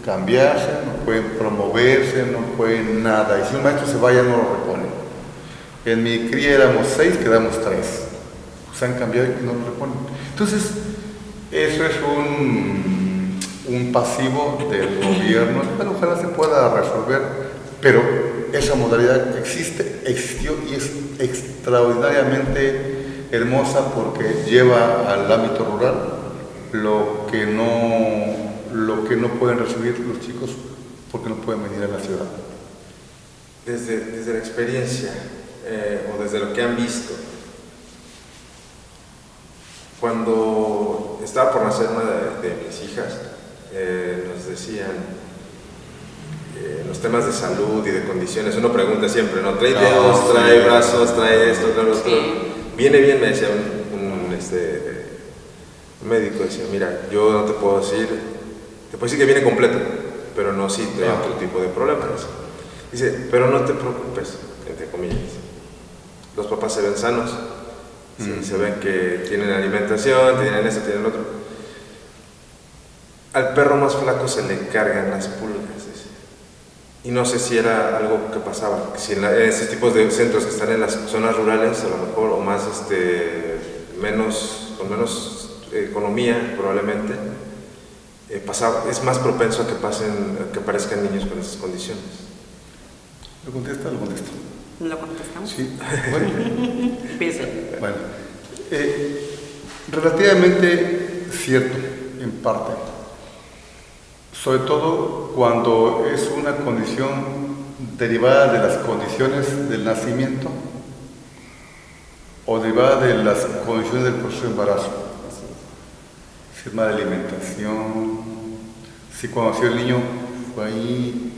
cambiarse, no pueden promoverse, no pueden nada, y si un maestro se vaya no lo reponen. En mi CRIE éramos 6, quedamos 3, se han cambiado y no lo reponen. Entonces, Eso es un pasivo del gobierno. Bueno, ojalá se pueda resolver, pero esa modalidad existió y es extraordinariamente hermosa porque lleva al ámbito rural lo que no pueden recibir los chicos porque no pueden venir a la ciudad. Desde la experiencia o desde lo que han visto, cuando estaba por nacer una de mis hijas, nos decían los temas de salud y de condiciones, uno pregunta siempre, ¿no? Trae dedos, trae brazos, trae esto, trae lo otro. Viene bien, me decía un médico, decía, mira, yo no te puedo decir que viene completo, pero no, sí trae otro tipo de problemas. Dice, pero no te preocupes, entre comillas, los papás se ven sanos, se ven que tienen alimentación, tienen esto, tienen lo otro. Al perro más flaco se le cargan las pulgas, dice. Y no sé si era algo que pasaba, si en estos tipos de centros que están en las zonas rurales, a lo mejor, o más, con menos economía probablemente, es más propenso a que aparezcan niños con esas condiciones. ¿Lo contesta o lo contesto? ¿Lo contestamos? Sí. Bueno, Empiece. bueno, relativamente cierto, en parte. Sobre todo cuando es una condición derivada de las condiciones del nacimiento o derivada de las condiciones del proceso de embarazo. Si es mala alimentación, si cuando nació el niño fue ahí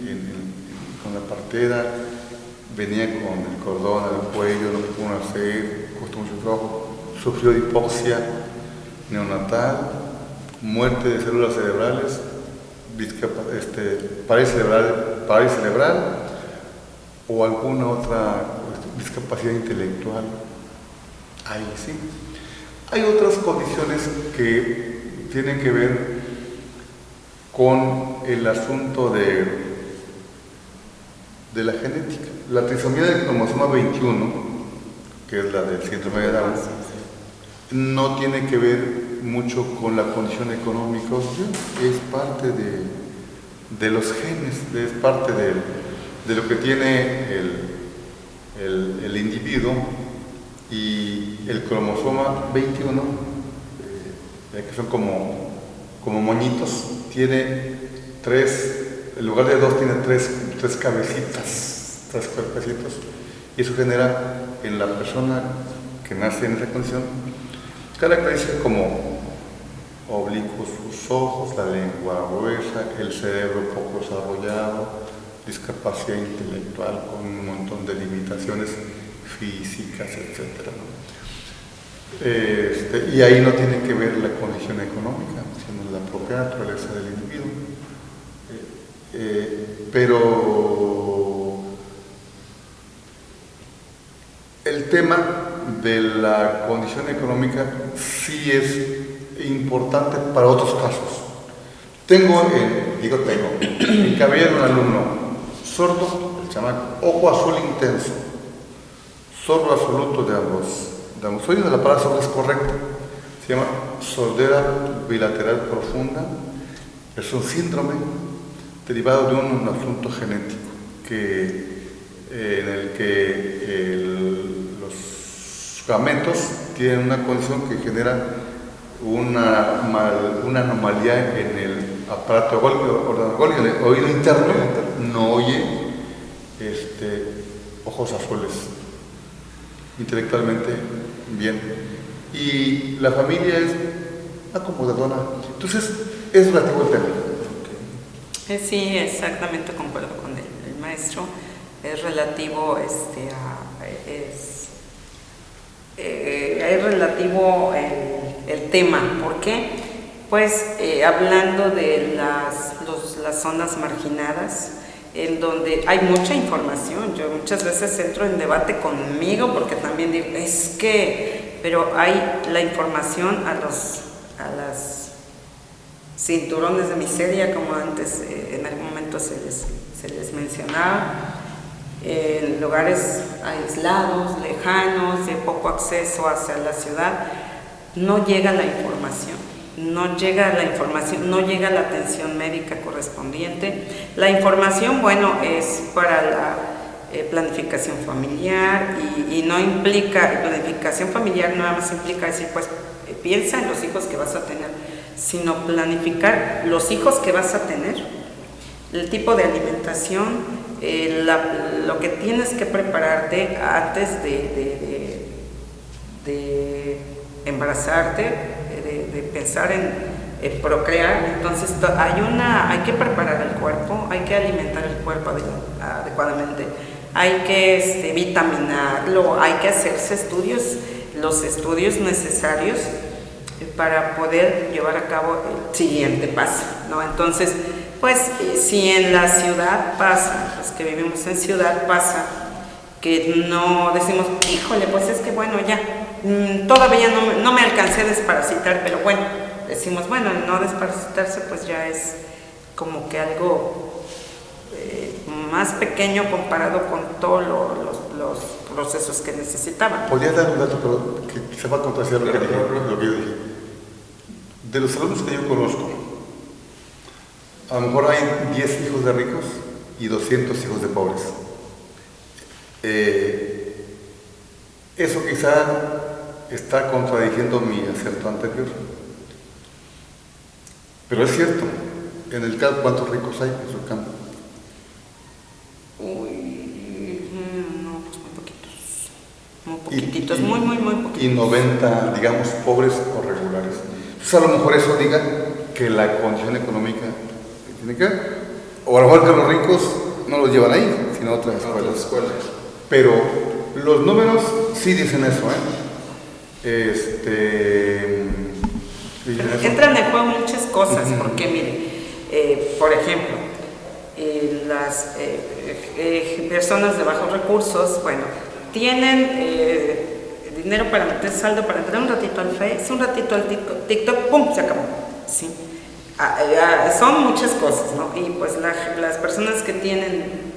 con la partera, venía con el cordón al cuello, no pudo nacer, costó mucho trabajo, sufrió de hipoxia neonatal, muerte de células cerebrales, parálisis cerebral o alguna otra discapacidad intelectual. Ahí sí. Hay otras condiciones que tienen que ver con el asunto de la genética. La trisomía del cromosoma 21, que es la del síndrome de Down, no tiene que ver mucho con la condición económica, es parte de los genes, es parte de lo que tiene el individuo. Y el cromosoma 21, que son como moñitos, tiene en lugar de dos, tiene tres cabecitas, tres cuerpecitos, y eso genera en la persona que nace en esa condición características como oblicuos sus ojos, la lengua gruesa, el cerebro poco desarrollado, discapacidad intelectual con un montón de limitaciones físicas, etc. Y ahí no tiene que ver la condición económica, sino la propia naturaleza del individuo. Pero el tema de la condición económica sí es importante para otros casos. Tengo en caballero un alumno sordo, el chamaco, ojo azul intenso, sordo absoluto de ambos oídos. La palabra sordo es correcta, se llama sordera bilateral profunda. Es un síndrome derivado de un asunto genético en el que los gametos tienen una condición que genera una anomalía en el aparato organoléptico, en el oído interno, no oye ojos azules, intelectualmente bien, y la familia es acomodadora. Entonces es relativo el tema. Sí, exactamente, concuerdo con el maestro. Es relativo es relativo el tema. ¿Por qué? Pues hablando de las zonas marginadas, en donde hay mucha información. Yo muchas veces entro en debate conmigo porque también digo, pero hay la información a las cinturones de miseria, como antes en algún momento se les mencionaba, en lugares aislados, lejanos, de poco acceso hacia la ciudad, no llega la información. no llega la información, no llega la atención médica correspondiente. La información, bueno, es para la planificación familiar y no implica, planificación familiar nada más implica decir, pues piensa en los hijos que vas a tener, sino planificar los hijos que vas a tener, el tipo de alimentación, lo que tienes que prepararte antes de embarazarte, de pensar en procrear. Entonces hay que preparar el cuerpo, hay que alimentar el cuerpo adecuadamente, hay que vitaminarlo, hay que hacerse los estudios necesarios para poder llevar a cabo el siguiente paso, ¿no? Entonces, pues si en la ciudad pasa, los que vivimos en ciudad pasa, que no decimos, híjole, pues es que bueno, ya, todavía no me alcancé a desparasitar, pero bueno, decimos, bueno, no desparasitarse pues ya es como que algo más pequeño comparado con todos los procesos que necesitaban. ¿Podría dar un dato, pero que se va a contradecir lo que yo dije? De los alumnos que yo conozco, a lo mejor hay 10 hijos de ricos y 200 hijos de pobres. Eso quizá está contradiciendo mi acerto anterior. Pero es cierto, en el campo, ¿cuántos ricos hay en su campo? No, pues muy poquitos. Muy poquititos, muy poquitos. Y 90, digamos, pobres o regulares. Entonces a lo mejor eso diga que la condición económica tiene que ver. O a lo mejor que los ricos no los llevan ahí, sino a otras escuelas. Pero los números sí dicen eso, Entran en juego muchas cosas, porque mire, por ejemplo, las personas de bajos recursos, bueno, tienen dinero para meter saldo, para entrar un ratito al Face, un ratito al TikTok, ¡pum!, se acabó, ¿sí? Son muchas cosas, ¿no? Y pues las personas que tienen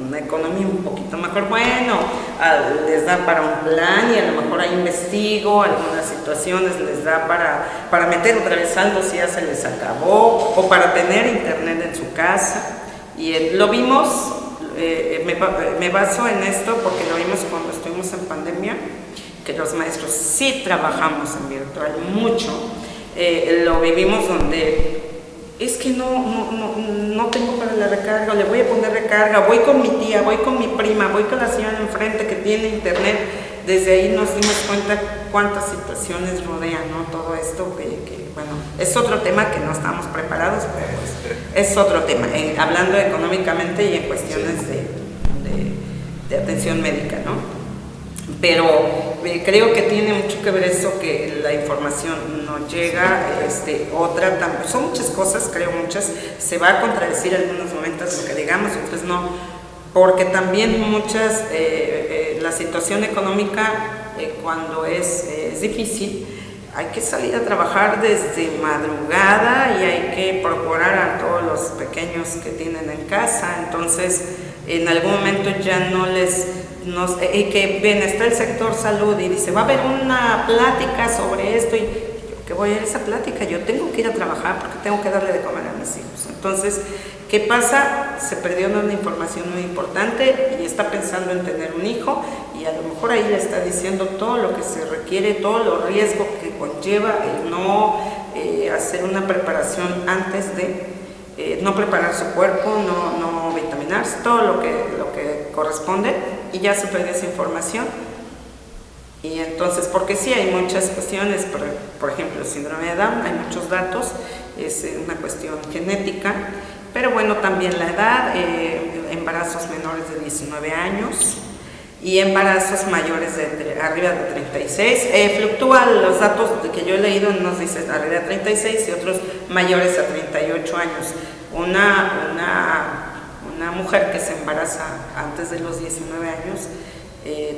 una economía un poquito mejor, bueno, les da para un plan y a lo mejor ahí investigo algunas situaciones, les da para meter otra vez saldo si ya se les acabó, o para tener internet en su casa. Y lo vimos, me baso en esto porque lo vimos cuando estuvimos en pandemia, que los maestros sí trabajamos en virtual mucho. Lo vivimos donde es que no tengo para la recarga, le voy a poner recarga, voy con mi tía, voy con mi prima, voy con la señora enfrente que tiene internet. Desde ahí nos dimos cuenta cuántas situaciones rodean, ¿no? Todo esto que bueno, es otro tema que no estamos preparados, pero pues, es otro tema, hablando económicamente y en cuestiones de atención médica, ¿no? Pero creo que tiene mucho que ver eso, que la información no llega, son muchas cosas, creo muchas, se va a contradecir en algunos momentos lo que digamos, otros no, porque también muchas, la situación económica cuando es difícil, hay que salir a trabajar desde madrugada y hay que procurar a todos los pequeños que tienen en casa, entonces en algún momento ya que bien, está el sector salud y dice, va a haber una plática sobre esto, y yo que voy a esa plática, yo tengo que ir a trabajar porque tengo que darle de comer a mis hijos. Entonces, ¿qué pasa? Se perdió una información muy importante y está pensando en tener un hijo y a lo mejor ahí le está diciendo todo lo que se requiere, todos los riesgos que conlleva el no hacer una preparación antes de no preparar su cuerpo, no vitaminarse, todo lo que corresponde, y ya se perdió esa información. Y entonces, porque sí hay muchas cuestiones, por ejemplo, el síndrome de Down, hay muchos datos, es una cuestión genética, pero bueno, también la edad, embarazos menores de 19 años y embarazos mayores arriba de 36, fluctúan los datos que yo he leído, nos dicen arriba de 36 y otros mayores a 38 años. Una mujer que se embaraza antes de los 19 años,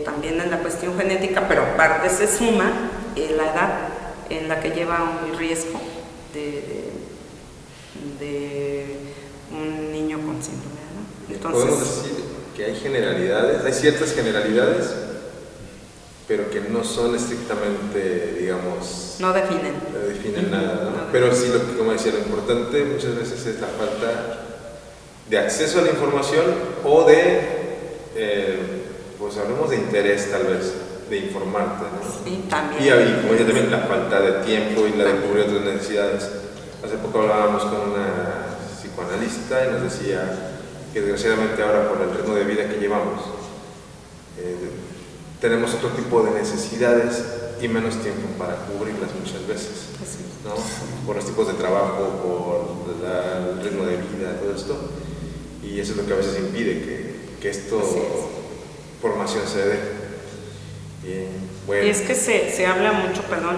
también en la cuestión genética, pero aparte se suma la edad en la que lleva un riesgo de un niño con síndrome, ¿no? Entonces, podemos decir que hay generalidades, hay ciertas generalidades, pero que no son estrictamente, digamos, digamos, no definen. no definen nada, ¿no? Pero sí, lo que, como decía, lo importante muchas veces es la falta de acceso a la información o de, pues hablemos de interés tal vez, de informarte, ¿no? Sí, también. Y como decía también, la falta de tiempo y la de cubrir otras necesidades. Hace poco hablábamos con una psicoanalista y nos decía que desgraciadamente ahora por el ritmo de vida que llevamos, tenemos otro tipo de necesidades y menos tiempo para cubrirlas muchas veces, ¿no? Por los tipos de trabajo, por el ritmo de vida, todo esto, y eso es lo que a veces impide que esto, formación se dé. Bien, bueno. Y es que se habla mucho, perdón,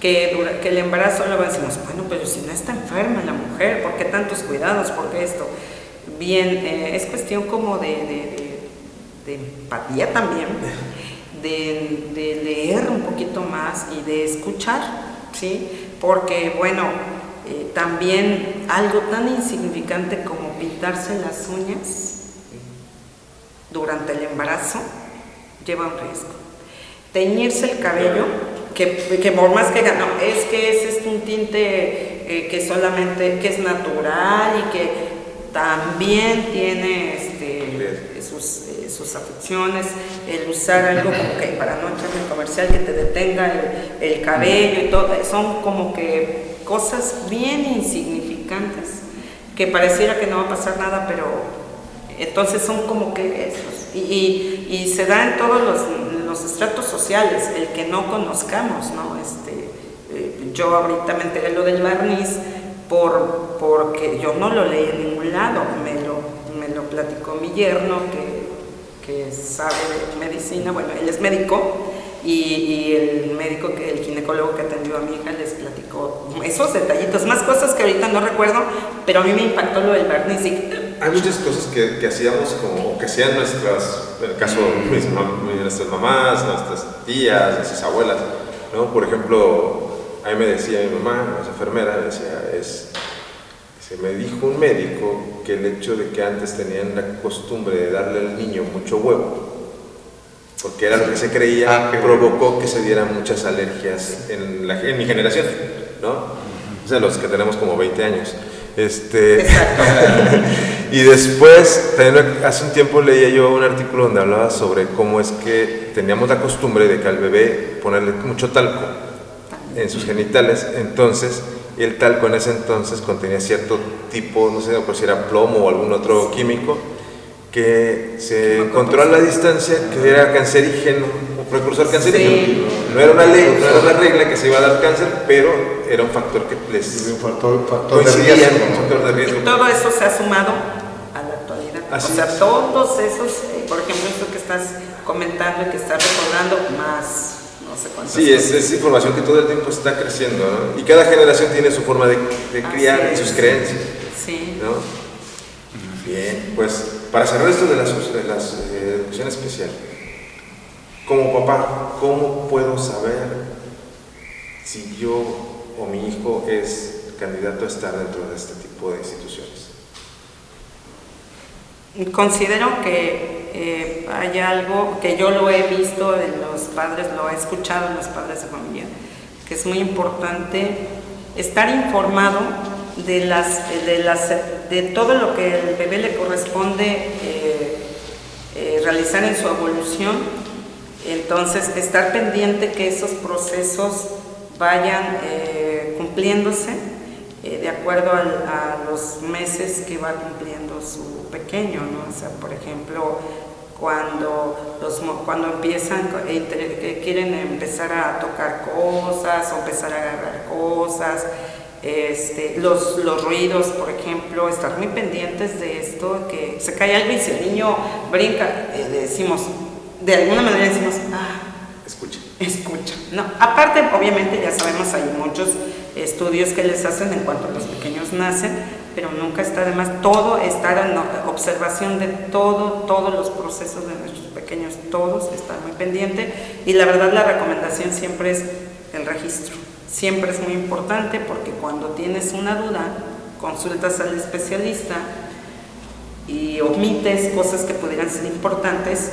que el embarazo, luego decimos, bueno, pero si no está enferma la mujer, ¿por qué tantos cuidados? ¿Por qué esto? Bien, es cuestión como de empatía también, de leer un poquito más y de escuchar, ¿sí? Porque, bueno, también algo tan insignificante como pintarse las uñas durante el embarazo lleva un riesgo. Teñirse el cabello, que por más que no, es que es un tinte que solamente, que es natural y que también tiene sus afecciones, el usar algo como que, para no echarme comercial, que te detenga el cabello y todo, son como que cosas bien insignificantes, que pareciera que no va a pasar nada, pero entonces son como que esos, y se da en todos los estratos sociales, el que no conozcamos, ¿no? Yo ahorita me enteré lo del barniz porque yo no lo leí en ningún lado, me lo platicó mi yerno que sabe de medicina, bueno, él es médico, y el médico, el ginecólogo que atendió a mi hija les platicó esos detallitos, más cosas que ahorita no recuerdo, pero a mí me impactó lo del barniz. Hay muchas cosas que hacíamos como que sean nuestras, en el caso de nuestras mamás, nuestras tías, nuestras abuelas, ¿no? Por ejemplo, a mí me decía mi mamá, esa enfermera, me decía, se me dijo un médico que el hecho de que antes tenían la costumbre de darle al niño mucho huevo, porque era lo que se creía, provocó que se dieran muchas alergias en mi generación, ¿no? O sea, los que tenemos como 20 años. Y después, también hace un tiempo leía yo un artículo donde hablaba sobre cómo es que teníamos la costumbre de que al bebé ponerle mucho talco en sus genitales, entonces el talco en ese entonces contenía cierto tipo, no sé si era plomo o algún otro químico, que se encontró a la distancia que era cancerígeno o precursor cancerígeno. Sí. No era una ley, no era una regla que se iba a dar cáncer, pero era un factor que les coincidía, un factor de riesgo. Y todo eso se ha sumado a la actualidad. Así o sea, es. Todos esos, por ejemplo, esto que estás comentando y que estás recordando, más no sé cuántas sí, es información que todo el tiempo está creciendo, ¿no? Y cada generación tiene su forma de criar y sus creencias. Sí. ¿No? Bien, pues para cerrar esto de la educación especial, como papá, ¿cómo puedo saber si yo o mi hijo es candidato a estar dentro de este tipo de instituciones? Considero que hay algo que yo lo he visto en los padres, lo he escuchado en los padres de familia, que es muy importante estar informado de todo lo que al bebé le corresponde realizar en su evolución. Entonces, estar pendiente que esos procesos vayan cumpliéndose de acuerdo a los meses que va cumpliendo su pequeño, ¿no? O sea, por ejemplo, cuando empiezan, quieren empezar a tocar cosas o empezar a agarrar cosas, los ruidos, por ejemplo, estar muy pendientes de esto, que se cae algo y si el niño brinca, decimos, de alguna manera decimos, escucha. No, aparte, obviamente, ya sabemos, hay muchos estudios que les hacen en cuanto los pequeños nacen, pero nunca está de más estar en observación de todos los procesos de nuestros pequeños, todos, estar muy pendiente, y la verdad la recomendación siempre es el registro. Siempre es muy importante porque cuando tienes una duda, consultas al especialista y omites cosas que pudieran ser importantes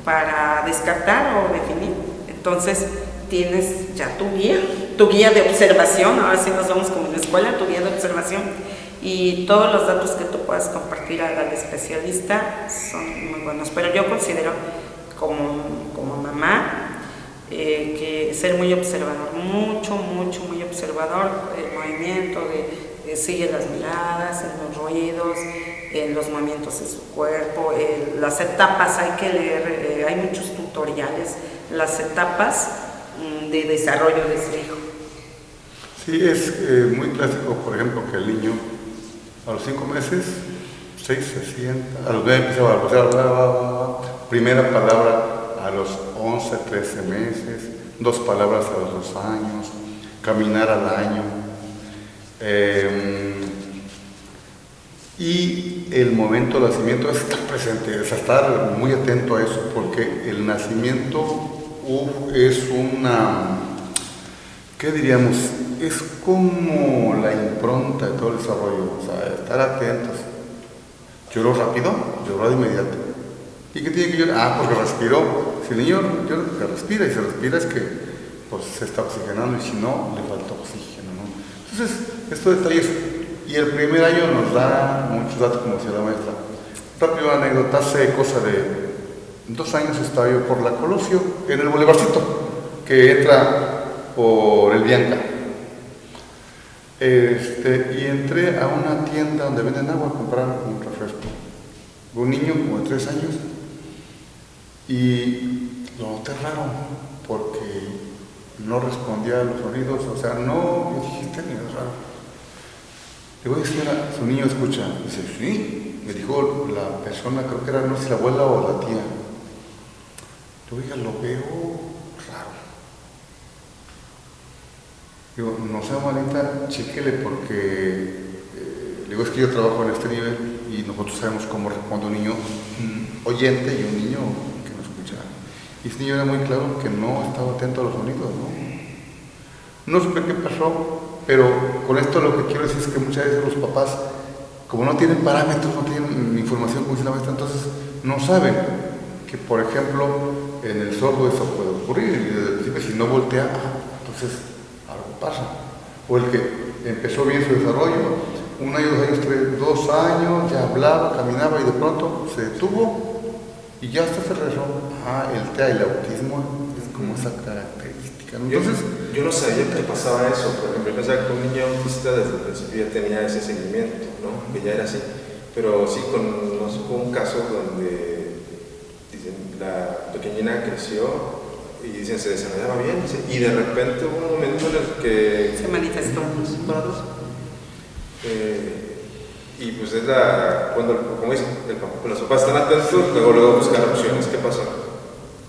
para descartar o definir. Entonces, tienes ya tu guía de observación, ahora sí nos vamos como en la escuela, tu guía de observación, y todos los datos que tú puedas compartir al especialista son muy buenos. Pero yo considero como mamá que ser muy observador, muy observador, el movimiento sigue las miradas, en los ruidos, en los movimientos de su cuerpo, las etapas, hay que leer, hay muchos tutoriales, las etapas de desarrollo de su hijo. Sí, es muy clásico, por ejemplo, que el niño a los 5 meses, 6 se sienta, a los 9 empieza a balbucear, primera palabra a los 11, 13 meses, 2 palabras a los 2 años, caminar al año. Y el momento del nacimiento es estar presente, es estar muy atento a eso, porque el nacimiento es una, ¿qué diríamos? Es como la impronta de todo el desarrollo, o sea, estar atentos. ¿Lloró rápido? Lloró de inmediato. ¿Y qué tiene que llorar? Porque respiró. Si el niño llora, que respira, y si respira es que pues, se está oxigenando, y si no, le falta oxígeno, ¿no? Entonces, estos detalles, y el primer año nos da muchos datos, como decía la maestra. Rápido anécdota, hace cosa de 2 años estaba yo por la Colosio, en el bulevarcito, que entra por el Bianca. Y entré a una tienda donde venden agua a comprar un refresco. Un niño como de 3 años, y lo noté raro, porque no respondía a los sonidos, o sea, no, yo dije, este niño es raro. Le voy a decir a su niño, escucha, dice, sí, me dijo la persona, creo que era, no sé si la abuela o la tía. Le digo, oiga, lo veo raro. Digo, no sea malita, chéquele, porque digo, es que yo trabajo en este nivel y nosotros sabemos cómo responde un niño oyente y un niño que no escucha. Y este niño era muy claro que no estaba atento a los sonidos, ¿no? No supe qué pasó, pero con esto lo que quiero decir es que muchas veces los papás, como no tienen parámetros, no tienen información, como dice la maestra, entonces no saben que, por ejemplo, en el sordo eso puede ocurrir, y desde el principio si no voltea, entonces algo pasa. O el que empezó bien su desarrollo, 1 año, 2 años, 2 años, ya hablaba, caminaba y de pronto se detuvo y ya hasta se rezó. El TEA, el autismo es como esa característica, ¿no? Entonces, yo no sabía que pasaba eso, porque yo pensaba que un niño autista desde el principio ya tenía ese seguimiento, ¿no? Que ya era así. Pero sí conozco un caso donde dicen, la pequeñina creció y dicen se desarrollaba bien, y de repente hubo un momento en el que se manifestó y pues es cuando, como dicen, los papás están atentos, luego buscar opciones. ¿Qué pasó?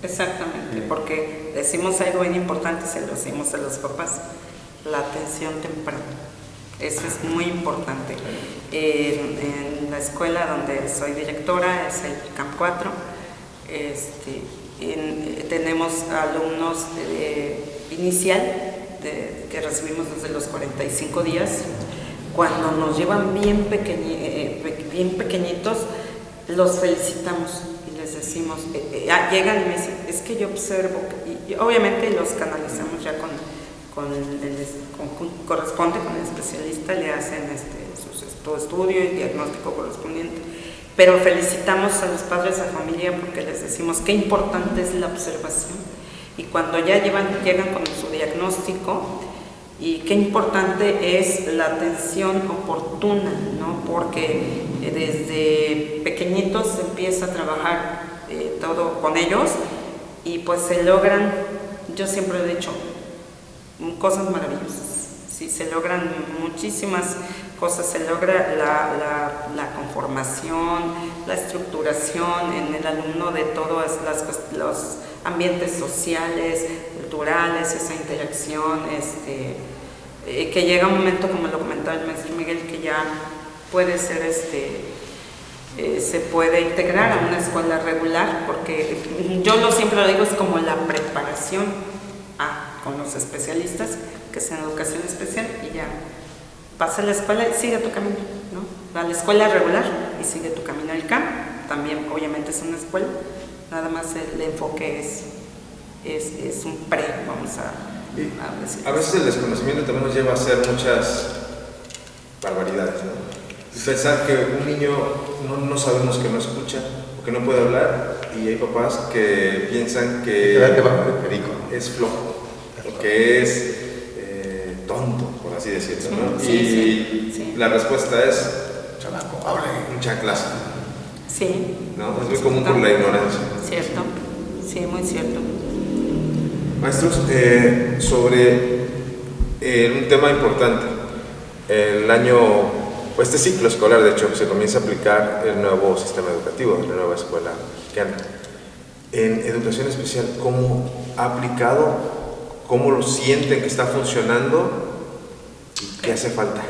Exactamente, porque decimos algo bien importante, se lo decimos a los papás, la atención temprana. Eso es muy importante. En la escuela donde soy directora, es el CAMP 4, tenemos alumnos inicial que recibimos desde los 45 días. Cuando nos llevan bien pequeñitos, los felicitamos y les decimos, llegan y me dicen, es que yo observo, y obviamente los canalizamos ya corresponde con el especialista, le hacen su estudio y diagnóstico correspondiente, pero felicitamos a los padres de familia porque les decimos qué importante es la observación, y cuando ya llegan con su diagnóstico, y qué importante es la atención oportuna, ¿no? Porque desde pequeñitos se empieza a trabajar todo con ellos y pues se logran, yo siempre he dicho, cosas maravillosas. Sí, se logran muchísimas cosas, se logra la conformación, la estructuración en el alumno de todos los ambientes sociales, culturales, esa interacción, que llega un momento, como lo comentaba el maestro Miguel, que ya puede ser, se puede integrar a una escuela regular, porque yo siempre lo digo, es como la preparación con los especialistas, que es en educación especial, y ya pasa a la escuela y sigue tu camino, ¿no? Va a la escuela regular y sigue tu camino. El CAMP también obviamente es una escuela, nada más el enfoque es es un pre, vamos a decir. A veces el desconocimiento también nos lleva a hacer muchas barbaridades, ¿no? Pensar que un niño no sabemos que no escucha o que no puede hablar, y hay papás que piensan que es flojo, o que es tonto, por así decirlo, ¿no? Sí. La respuesta es chamaco, hable. Un chanclazo. Sí. ¿No? Es muy común por la ignorancia. Cierto, sí, muy cierto. Maestros, sobre un tema importante, el año, este ciclo escolar, de hecho, se comienza a aplicar el nuevo sistema educativo, la nueva escuela mexicana. En educación especial, ¿cómo ha aplicado? ¿Cómo lo sienten que está funcionando? ¿Y qué hace falta?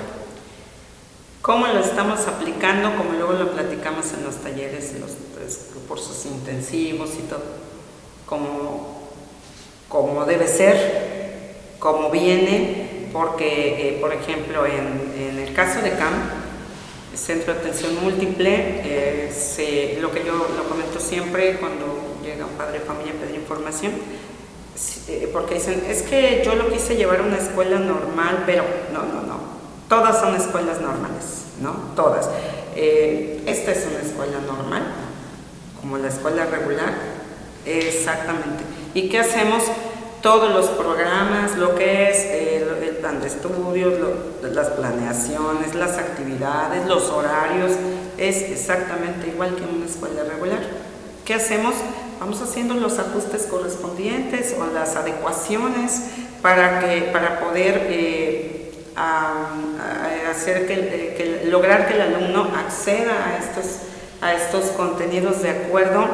¿Cómo lo estamos aplicando? Como luego lo platicamos en los talleres, en los cursos intensivos y todo. Como debe ser, como viene, porque, por ejemplo, en el caso de CAM, el Centro de Atención Múltiple, lo que yo lo comento siempre cuando llega un padre de familia a pedir información, porque dicen, es que yo lo quise llevar a una escuela normal, pero no, todas son escuelas normales, ¿no? Todas. Esta es una escuela normal, como la escuela regular, exactamente. ¿Y qué hacemos? Todos los programas, lo que es el plan de estudios, las planeaciones, las actividades, los horarios, es exactamente igual que en una escuela regular. ¿Qué hacemos? Vamos haciendo los ajustes correspondientes o las adecuaciones para poder lograr que el alumno acceda a estos contenidos de acuerdo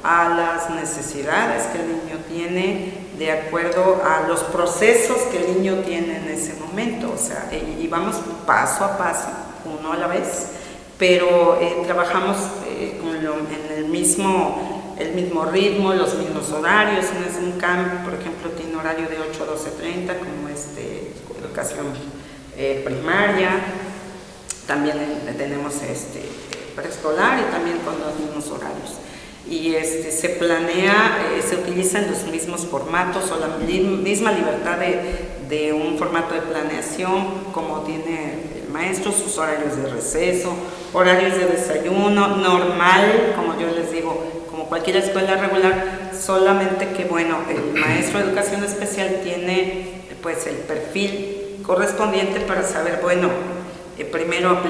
a las necesidades que el niño tiene, de acuerdo a los procesos que el niño tiene en ese momento. O sea, y vamos paso a paso, uno a la vez, pero trabajamos en el mismo ritmo, los mismos horarios. Un CAM, por ejemplo, tiene horario de 8 a 12:30, como educación primaria. También tenemos preescolar y también con los mismos horarios. Y se planea, se utilizan los mismos formatos o la misma libertad de un formato de planeación, como tiene el maestro, sus horarios de receso, horarios de desayuno, normal, como yo les digo, como cualquier escuela regular, solamente que, bueno, el maestro de educación especial tiene pues el perfil correspondiente para saber, bueno, primero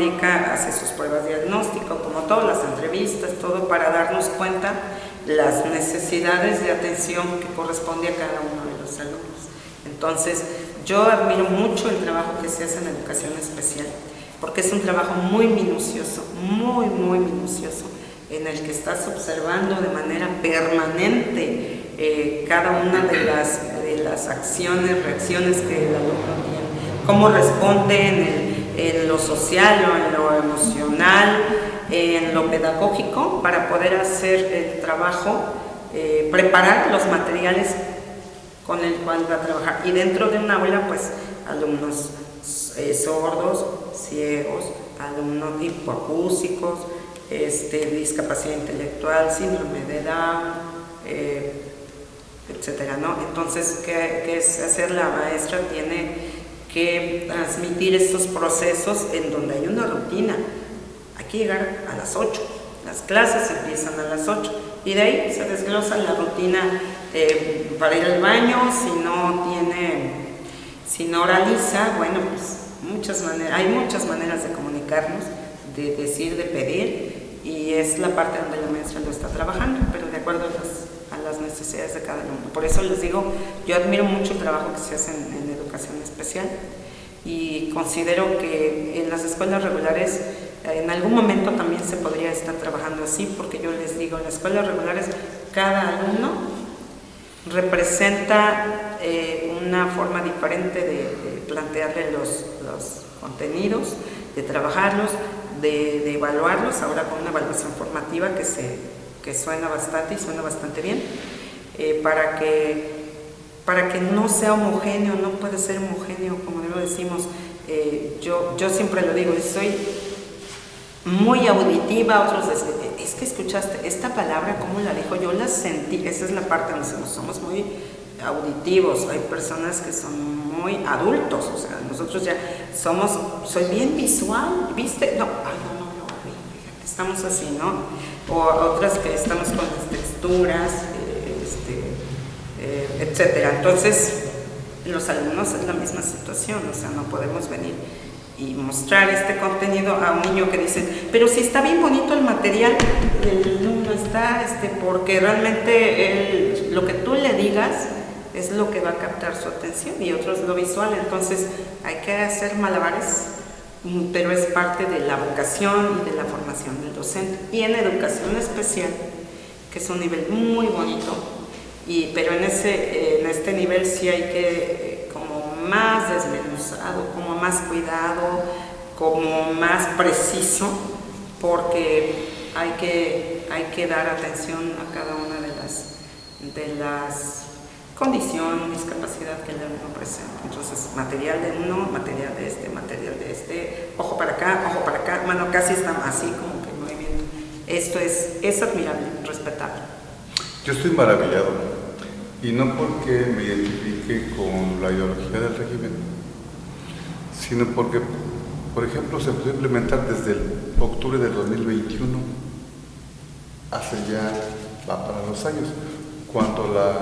hace sus pruebas de diagnóstico, como todas las entrevistas, todo para darnos cuenta las necesidades de atención que corresponde a cada uno de los alumnos. Entonces, yo admiro mucho el trabajo que se hace en educación especial, porque es un trabajo muy minucioso, muy minucioso, en el que estás observando de manera permanente cada una de las acciones, reacciones que el alumno tiene, cómo responde en lo social o en lo emocional, en lo pedagógico, para poder hacer el trabajo, preparar los materiales con el cual va a trabajar. Y dentro de un aula, pues, alumnos sordos, ciegos, alumnos hipoacúsicos, discapacidad intelectual, síndrome de Down, etcétera, ¿no? Entonces, ¿qué es hacer? La maestra tiene que transmitir estos procesos en donde hay una rutina. Hay que llegar a las 8, las clases empiezan a las 8 y de ahí se desglosa la rutina para ir al baño. Si no oraliza, bueno, pues hay muchas maneras de comunicarnos, de decir, de pedir, y es la parte donde la maestra lo está trabajando, pero de acuerdo a las necesidades de cada alumno. Por eso les digo, yo admiro mucho el trabajo que se hace en educación especial, y considero que en las escuelas regulares en algún momento también se podría estar trabajando así, porque yo les digo, en las escuelas regulares cada alumno representa una forma diferente de plantearle los contenidos, de trabajarlos, de evaluarlos, ahora con una evaluación formativa que suena bastante bien, para que no sea homogéneo. No puede ser homogéneo, como lo decimos. Yo siempre lo digo, soy muy auditiva, otros dicen, es es que escuchaste esta palabra, ¿cómo la dijo? Yo la sentí, esa es la parte donde somos muy auditivos, hay personas que son muy adultos, o sea, nosotros ya soy bien visual, ¿viste? No, fíjate, estamos así, ¿no? O otras que estamos con las texturas, etcétera. Entonces, los alumnos es la misma situación, o sea, no podemos venir y mostrar este contenido a un niño que dice, pero si está bien bonito el material, el alumno está, porque realmente lo que tú le digas es lo que va a captar su atención y otros lo visual, entonces hay que hacer malabares, pero es parte de la vocación y de la formación del docente. Y en educación especial, que es un nivel muy bonito, pero en este nivel sí hay que como más desmenuzado, como más cuidado, como más preciso, porque hay que dar atención a cada una de las condición, discapacidad que el alumno presenta. Entonces, material de uno, material de este, ojo para acá, mano casi está así como que en movimiento. Esto es admirable, respetable. Yo estoy maravillado, y no porque me identifique con la ideología del régimen, sino porque, por ejemplo, se empezó a implementar desde el octubre del 2021, hace ya, va para 2 años, cuando la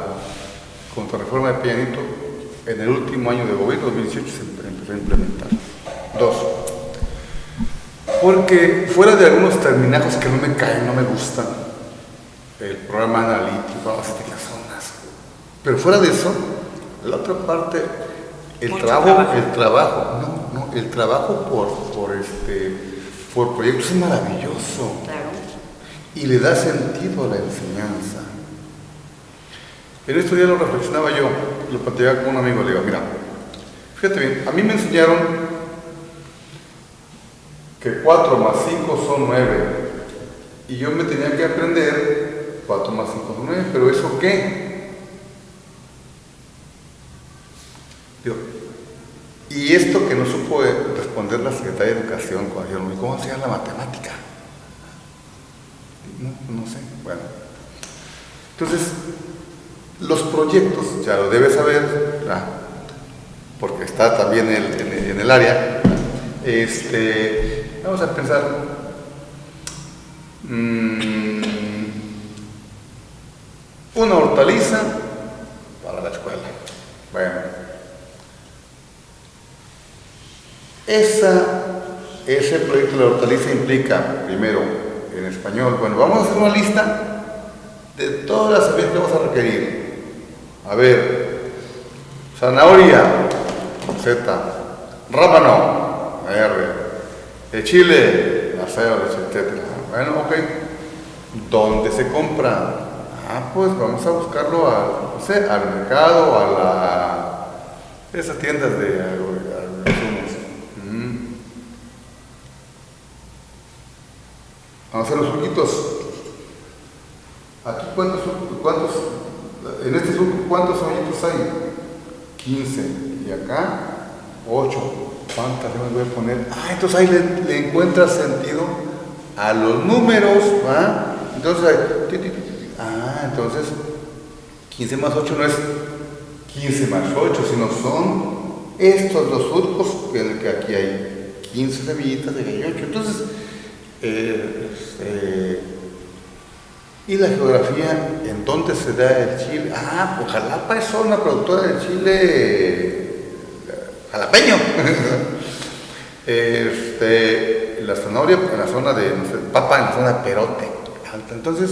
contrarreforma de Peña Nieto, en el último año de gobierno, 2018, se empezó a implementar. 2. Porque fuera de algunos terminajos que no me caen, no me gustan, el programa analítico, las zonas, pero fuera de eso, la otra parte, el trabajo por proyectos es maravilloso. Claro. Y le da sentido a la enseñanza. En esto ya lo reflexionaba yo, lo platicaba con un amigo, le digo, mira, fíjate bien, a mí me enseñaron que 4 más 5 son 9, y yo me tenía que aprender 4 más 5 son 9, pero ¿eso qué? Digo, y esto que no supo responder la Secretaría de Educación cuando dijeron, ¿cómo hacía la matemática? No sé, bueno. Entonces, los proyectos, ya lo debes saber, ¿verdad? Porque está también en el área, vamos a pensar, una hortaliza para la escuela. Bueno, ese proyecto de la hortaliza implica, primero, en español, bueno, vamos a hacer una lista de todas las semillas que vamos a requerir. A ver, zanahoria, Z, rábano, R, chile, acero, etc. Bueno, ok. ¿Dónde se compra? Pues vamos a buscarlo al mercado, esas tiendas de agroinsumos. Vamos a hacer los surquitos. Aquí, en este surco, ¿cuántos hoyitos hay? 15. Y acá, 8. ¿Cuántas le voy a poner? Entonces ahí le encuentras sentido a los números, ¿va? Entonces, entonces 15 más 8 no es 15 más 8, sino son estos los surcos en el que aquí hay 15 semillitas de 28. Entonces, y la geografía, ¿en dónde se da el chile? Pues Jalapa es zona productora de chile jalapeño. La zanahoria en la zona de papa, en la zona de perote. Entonces,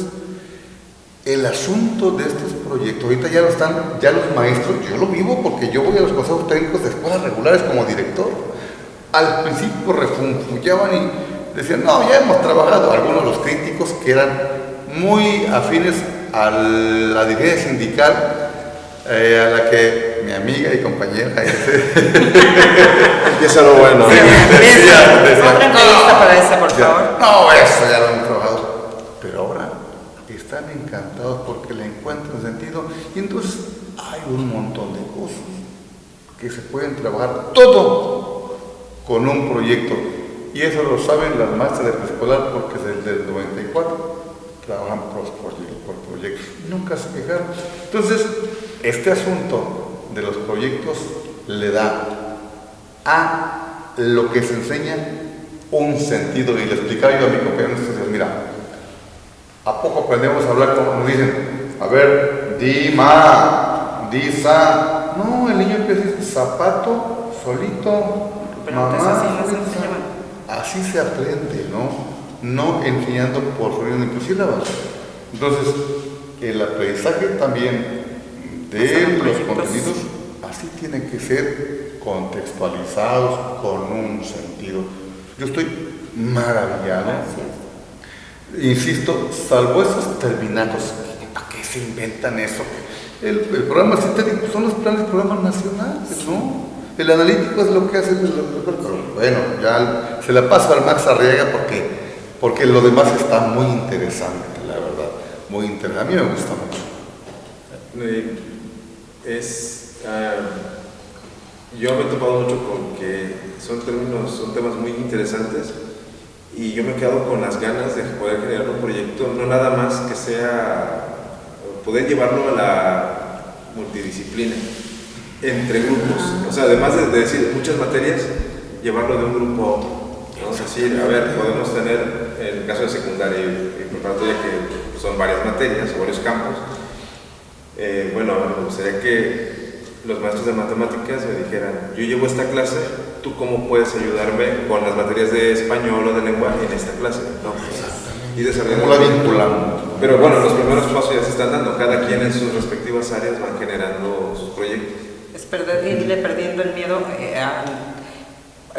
el asunto de estos proyectos, ahorita ya los maestros, yo lo vivo porque yo voy a los consejos técnicos de escuelas regulares como director. Al principio refunfuñaban y decían, no, ya hemos trabajado. Algunos de los críticos que eran muy afines a la dirigencia sindical, a la que mi amiga y compañera empieza lo bueno. Otra entrevista para esa, por favor. No, eso ya lo hemos trabajado. Pero ahora están encantados porque le encuentran sentido, y entonces hay un montón de cosas que se pueden trabajar todo con un proyecto, y eso lo saben las maestras de preescolar porque es del 94. trabajan por proyectos, nunca se quejaron. Entonces, este asunto de los proyectos le da a lo que se enseña un sentido, y le explicaba yo a mi compañero en estos días, mira, ¿a poco aprendemos a hablar como nos dicen? A ver, di ma, di sa. No, el niño empieza a decir zapato, solito, Pero mamá, así no solito, se llama. así se aprende, ¿no? No enseñando por sonidos ni por sílabas. Entonces, el aprendizaje también de los contenidos así tienen que ser contextualizados con un sentido. Yo estoy maravillado. Insisto, salvo esos terminados, ¿para qué se inventan eso? El programa sintético son los planes de programas nacionales, ¿no? El analítico es lo que hace bueno, ya se la paso al Max Arriaga porque lo demás está muy interesante, la verdad, muy interesante. A mí me gusta mucho. Yo me he topado mucho con que son temas muy interesantes, y yo me he quedado con las ganas de poder generar un proyecto, no nada más que sea poder llevarlo a la multidisciplina, entre grupos, o sea, además de decir muchas materias, llevarlo de un grupo, vamos a decir, a ver, podemos tener, en el caso de secundaria y preparatoria, que son varias materias o varios campos, bueno, me gustaría que los maestros de matemáticas me dijeran, yo llevo esta clase, ¿tú cómo puedes ayudarme con las materias de español o de lenguaje en esta clase? ¿No? Y desarrollar. ¿Cómo la vinculamos? Pero bueno, los primeros pasos ya se están dando, cada quien en sus respectivas áreas van generando sus proyectos. Es irle perdiendo el miedo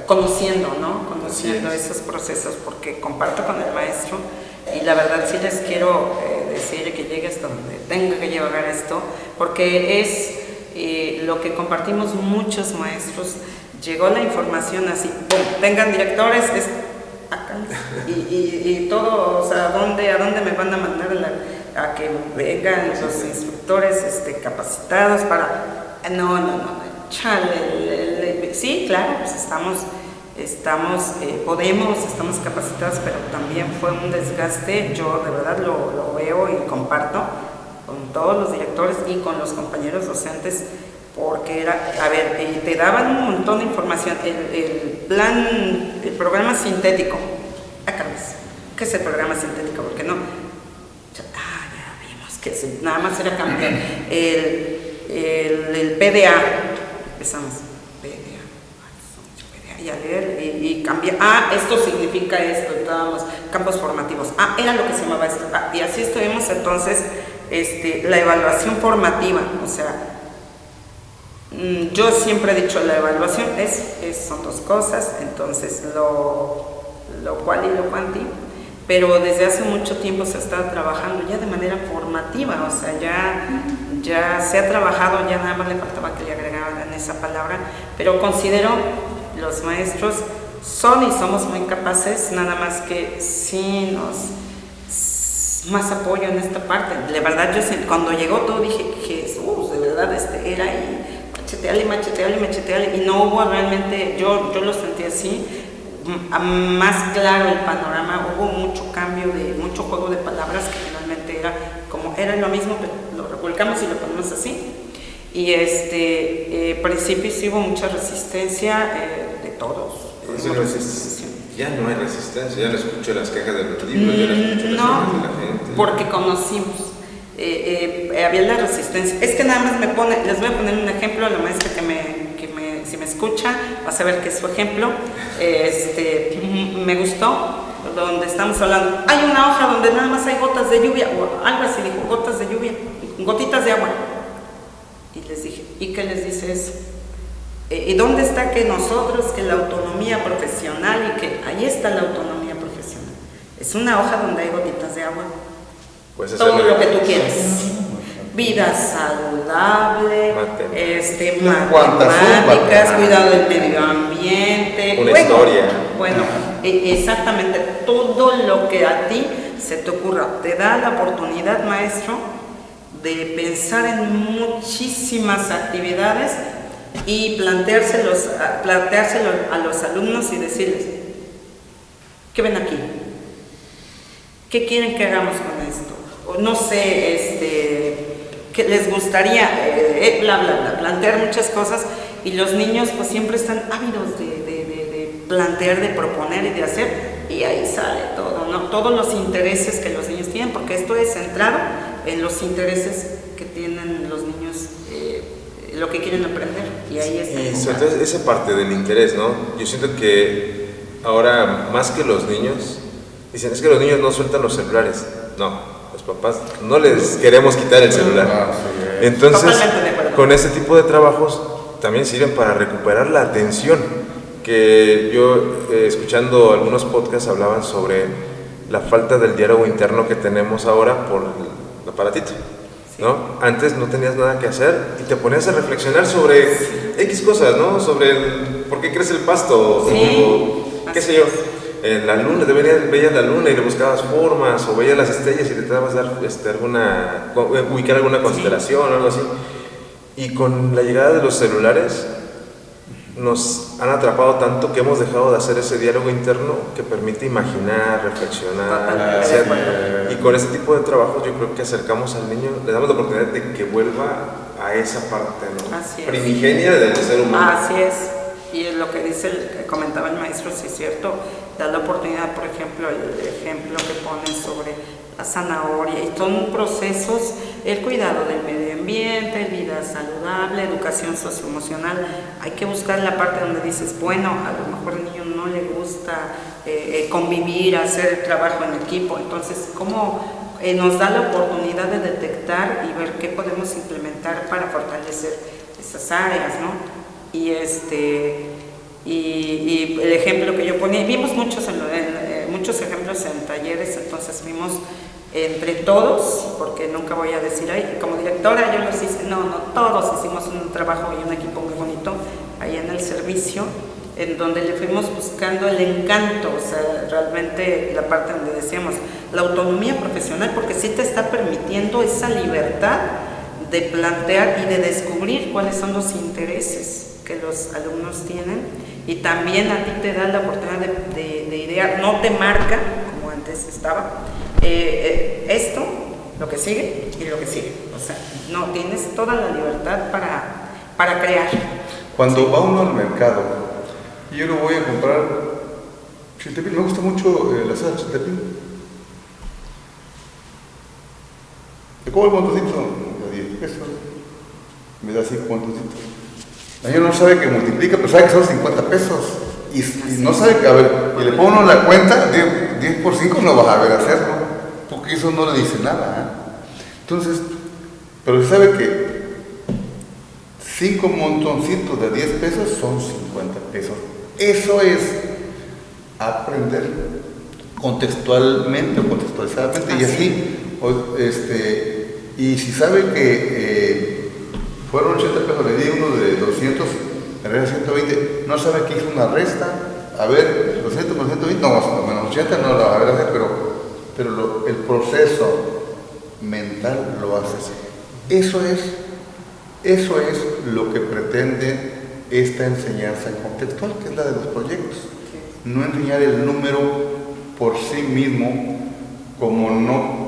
conociendo, ¿no? Conociendo esos procesos, porque comparto con el maestro, y la verdad sí les quiero decir que llegue hasta donde tenga que llegar esto, porque es lo que compartimos muchos maestros. Llegó la información así, ¡pum! Tengan directores, es acá, y todo, o sea, ¿a dónde me van a mandar a que vengan los instructores capacitados para... No, chale, sí, claro, pues estamos capacitados, pero también fue un desgaste. Yo de verdad lo veo y comparto con todos los directores y con los compañeros docentes, porque era, a ver, te daban un montón de información, el programa sintético, ¿qué es el programa sintético? Porque no, ya vimos que nada más era cambiar el PDA, empezamos, PDA, y a leer y cambiar, esto significa esto, estábamos, campos formativos, era lo que se llamaba esto, y así estuvimos entonces, la evaluación formativa, o sea, yo siempre he dicho, la evaluación son dos cosas, entonces lo cual y lo cuanti, pero desde hace mucho tiempo se está trabajando ya de manera formativa, o sea, ya se ha trabajado, ya nada más le faltaba que le agregaran esa palabra, pero considero los maestros son y somos muy capaces, nada más que sí más apoyo en esta parte. De verdad, yo cuando llegó todo dije, Jesús, de verdad, era y macheteale, y no hubo realmente, yo lo sentí así, más claro el panorama, hubo mucho cambio, mucho juego de palabras, que finalmente era lo mismo, pero lo revolcamos y lo ponemos así, y principio sí hubo mucha resistencia de todos. Ya no hay resistencia, ya no escucho las quejas de los libros, ya no escucho las quejas de la gente. Porque conocimos, había la resistencia. Es que nada más les voy a poner un ejemplo a la maestra si me escucha, va a saber que es su ejemplo. Me gustó, donde estamos hablando, hay una hoja donde nada más hay gotas de lluvia, o algo así dijo, gotas de lluvia, gotitas de agua. Y les dije, ¿y qué les dice eso? ¿Y dónde está que la autonomía profesional, y que ahí está la autonomía profesional? Es una hoja donde hay gotitas de agua. Pues todo lo que tú quieras. Vida saludable, matemáticas, cuidado del medio ambiente. Una historia. Bueno, exactamente, todo lo que a ti se te ocurra. Te da la oportunidad, maestro, de pensar en muchísimas actividades y planteárselo a los alumnos y decirles, ¿qué ven aquí? ¿Qué quieren que hagamos con esto? O no sé, ¿qué les gustaría? Bla, bla, bla, plantear muchas cosas, y los niños pues siempre están ávidos de plantear, de proponer y de hacer, y ahí sale todo, ¿no? Todos los intereses que los niños tienen, porque esto es centrado en los intereses que tienen los niños, lo que quieren aprender, y ahí está. Y sobre todo esa parte del interés, ¿no? Yo siento que ahora, más que los niños, dicen, es que los niños no sueltan los celulares. No, los papás no les queremos quitar el celular. Entonces, con este tipo de trabajos también sirven para recuperar la atención. Que yo, escuchando algunos podcasts, hablaban sobre la falta del diálogo interno que tenemos ahora por el aparatito, ¿no? Antes no tenías nada que hacer y te ponías a reflexionar sobre X cosas, ¿no? Sobre por qué crece el pasto, o qué sé yo. En la luna, veías la luna y le buscabas formas, o veías las estrellas y le tratabas de dar ubicar alguna constelación o algo así. Y con la llegada de los celulares nos han atrapado tanto que hemos dejado de hacer ese diálogo interno que permite imaginar, reflexionar, hacer. Y con ese tipo de trabajos yo creo que acercamos al niño, le damos la oportunidad de que vuelva a esa parte, ¿no? Primigenia del ser humano. Así es. Y es lo que comentaba el maestro, sí es cierto, da la oportunidad, por ejemplo, el ejemplo que ponen sobre la zanahoria, y son procesos, el cuidado del medio ambiente, vida saludable, educación socioemocional. Hay que buscar la parte donde dices, bueno, a lo mejor al niño no le gusta convivir, hacer trabajo en equipo, entonces, ¿cómo nos da la oportunidad de detectar y ver qué podemos implementar para fortalecer esas áreas, ¿no? Y el ejemplo que yo ponía, vimos muchos ejemplos en talleres, entonces vimos entre todos, porque nunca voy a decir, ay, como directora yo los hice, no, todos hicimos un trabajo y un equipo muy bonito ahí en el servicio, en donde le fuimos buscando el encanto, o sea, realmente la parte donde decíamos, la autonomía profesional, porque sí te está permitiendo esa libertad de plantear y de descubrir cuáles son los intereses que los alumnos tienen, y también a ti te da la oportunidad de idear, no te marca, como antes estaba, esto, lo que sigue y lo que sigue, o sea, no, tienes toda la libertad para crear. Cuando va uno al mercado, y yo lo voy a comprar chiltepín, me gusta mucho la salsa de chiltepín. ¿De cómo el montoncito? De 10 pesos. Me da 5 montoncitos. El niño no sabe que multiplica, pero sabe que son 50 pesos. Y no sabe que, a ver, y le pongo uno la cuenta, 10 por 5 no vas a ver hacerlo, porque eso no le dice nada. Entonces, pero sabe que 5 montoncitos de 10 pesos son 50 pesos. Eso es aprender contextualmente o contextualizadamente, y así, y si sabe que fueron 80 pesos, le di uno de 200, me resta 120, no sabe que hizo una resta, a ver, 200 con 120, no, más o menos 80 no lo va a ver hacer, pero el proceso mental lo hace. Eso es lo que pretende esta enseñanza contextual, que es la de los proyectos. No enseñar el número por sí mismo, como no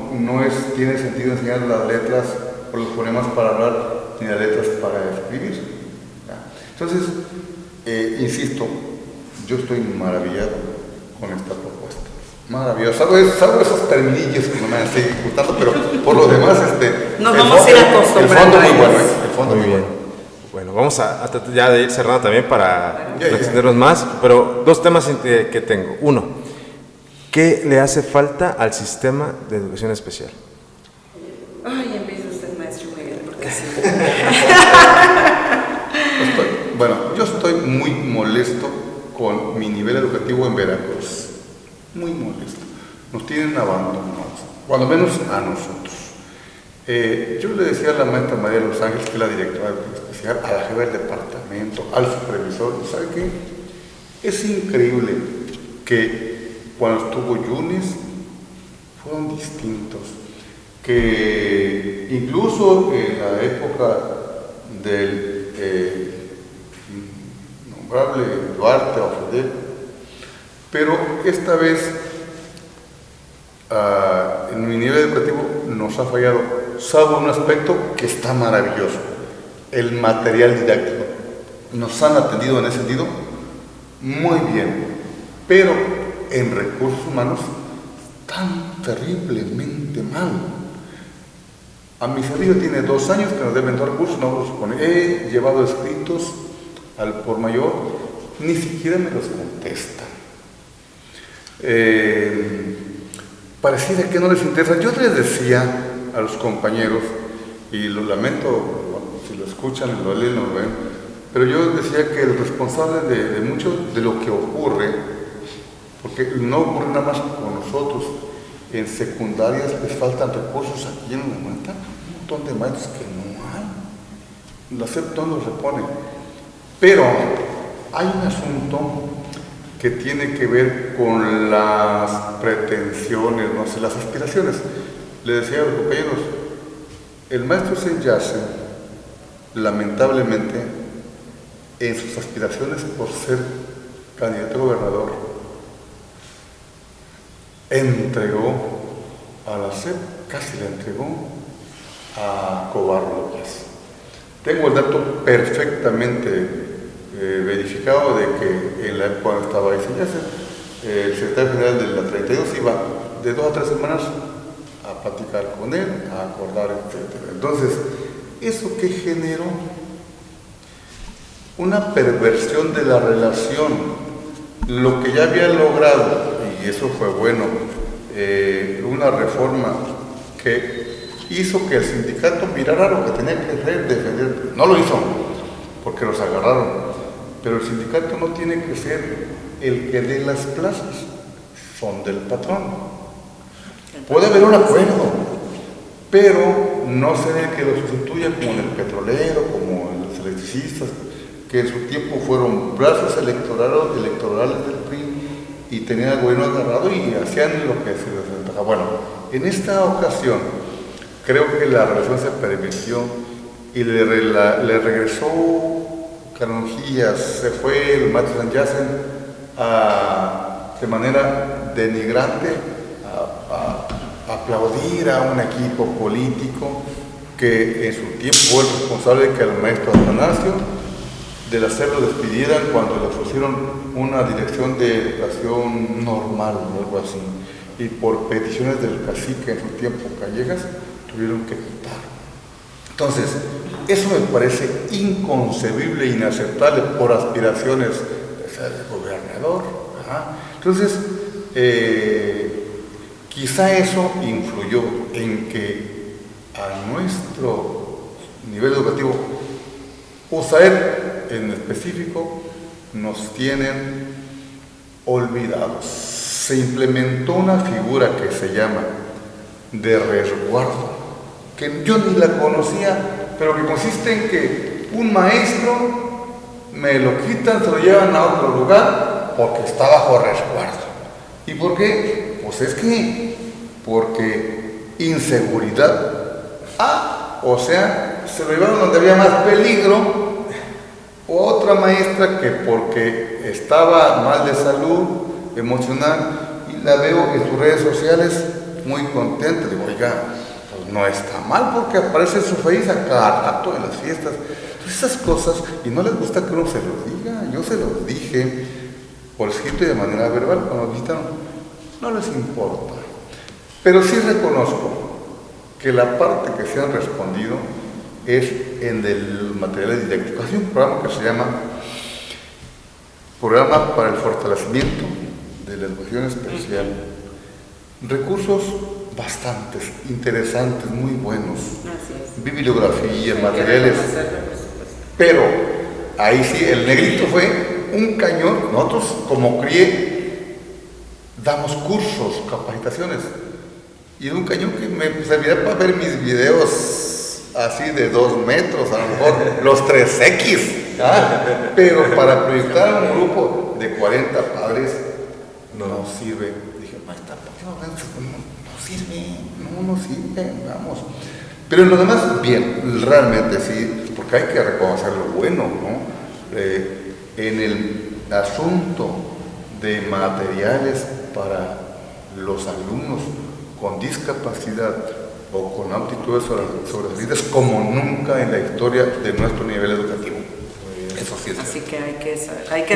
tiene sentido enseñar las letras o los fonemas para hablar, ni las letras para escribir. Entonces, insisto, yo estoy maravillado con esta propuesta. Maravilloso. Salvo esos terminillos que no me han seguido gustando, pero por lo demás, nos vamos a ir acostumbrando. El fondo muy bueno, el fondo muy bueno. Bueno, vamos a tratar ya de ir cerrando también para extendernos más, pero dos temas que tengo. Uno, ¿qué le hace falta al sistema de educación especial? Ay, empieza usted, maestro Miguel, porque sí. Yo estoy muy molesto con mi nivel educativo en Veracruz. Muy molesto. Nos tienen abandonados, cuando menos a nosotros. Yo le decía a la maestra María de los Ángeles, que es la directora especial, a la jefa del departamento, al supervisor, ¿sabe qué? Es increíble que cuando estuvo Yunes fueron distintos, que incluso en la época del nombrable Duarte o Fidel, pero esta vez mi nivel educativo nos ha fallado, salvo un aspecto que está maravilloso, el material didáctico. Nos han atendido en ese sentido muy bien, pero en recursos humanos tan terriblemente mal. A mi servicio tiene 2 años que nos deben dar recursos, no los supone. He llevado escritos al por mayor, ni siquiera me los contestan. Pareciera que no les interesa. Yo les decía a los compañeros, y lo lamento, si lo escuchan, lo leen, lo ven, pero yo decía que el responsable de mucho de lo que ocurre, porque no ocurre nada más con nosotros, en secundarias les faltan recursos aquí en la Manta, un montón de maestros que no hay. La SEP no los repone. Pero hay un asunto que tiene que ver con las pretensiones, no sé, las aspiraciones. Le decía a los compañeros, el maestro Senyace, lamentablemente, en sus aspiraciones por ser candidato a gobernador, entregó a la SEP, casi la entregó a Cobarro López. Tengo el dato perfectamente verificado de que en la época cuando estaba ahí el secretario general de la 32 iba de 2 a 3 semanas a platicar con él, a acordar, etc. Entonces, ¿eso qué generó? Una perversión de la relación. Lo que ya había logrado, y eso fue bueno, una reforma que hizo que el sindicato mirara lo que tenía que hacer, defender. No lo hizo, porque los agarraron. Pero el sindicato no tiene que ser el que dé las plazas, son del patrón. Puede haber un acuerdo, pero no ser el que lo sustituya como en el petrolero, como en los electricistas, que en su tiempo fueron plazas electorales del PRI y tenían al gobierno agarrado y hacían lo que se les antojaba. Bueno, en esta ocasión creo que la relación se permitió y le regresó Canonjías, se fue el maestro Senyace de manera denigrante a aplaudir a un equipo político que en su tiempo fue el responsable de que al maestro Atanasio del hacerlo despidieran cuando le ofrecieron una dirección de educación normal o algo así, y por peticiones del cacique en su tiempo Callejas tuvieron que quitar. Entonces, eso me parece inconcebible e inaceptable por aspiraciones de ser gobernador. Entonces, quizá eso influyó en que a nuestro nivel educativo, USAED en específico, nos tienen olvidados. Se implementó una figura que se llama de resguardo, que yo ni la conocía, pero que consiste en que un maestro me lo quitan, se lo llevan a otro lugar porque está bajo resguardo. ¿Y por qué? Pues es que porque inseguridad. O sea, se lo llevaron donde había más peligro, o otra maestra que porque estaba mal de salud emocional, y la veo en sus redes sociales muy contenta, digo, oiga, pues no está mal porque aparece su face a cada rato en las fiestas. Entonces, esas cosas, y no les gusta que uno se los diga. Yo se los dije por escrito y de manera verbal cuando me visitaron, no les importa. Pero sí reconozco que la parte que se han respondido es en el material didáctico. Hay un programa que se llama Programa para el Fortalecimiento de la Educación Especial. Recursos bastantes, interesantes, muy buenos. Bibliografía, materiales. Pero ahí sí, el negrito fue un cañón. Nosotros, como CRIE, damos cursos, capacitaciones. Y es un cañón que me servirá para ver mis videos así de 2 metros, a lo mejor los 3X. Pero para proyectar a un grupo de 40 padres no sirve. Dije, maestra, no sirve, vamos. Pero en lo demás, bien, realmente sí, porque hay que reconocer lo bueno, ¿no? En el asunto de materiales para los alumnos, con discapacidad o con aptitudes sobresalientes como nunca en la historia de nuestro nivel educativo. Eso sí es Así cierto. que hay que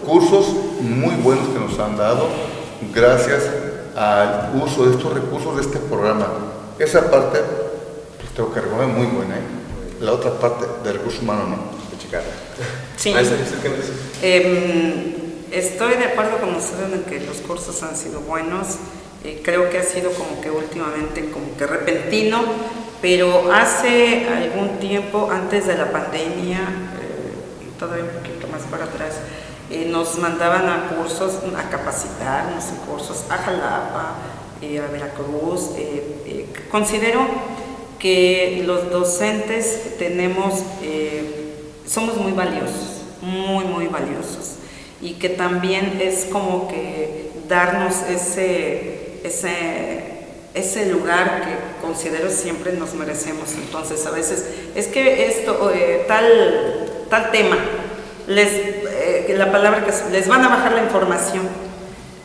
Cursos muy buenos que nos han dado gracias al uso de estos recursos de este programa. Esa parte, pues tengo que reconocer, muy buena, ¿eh? La otra parte del recurso humano no. Sí. Maestra, ¿qué me dice? Estoy de acuerdo con ustedes en que los cursos han sido buenos. Creo que ha sido como que últimamente como que repentino, pero hace algún tiempo, antes de la pandemia, todavía un poquito más para atrás, nos mandaban a cursos, a capacitarnos en cursos a Jalapa, a Veracruz. Considero que los docentes somos muy valiosos, muy valiosos, y que también es como que darnos ese lugar que considero siempre nos merecemos. Entonces a veces es que esto, tal tema, la palabra que les van a bajar la información,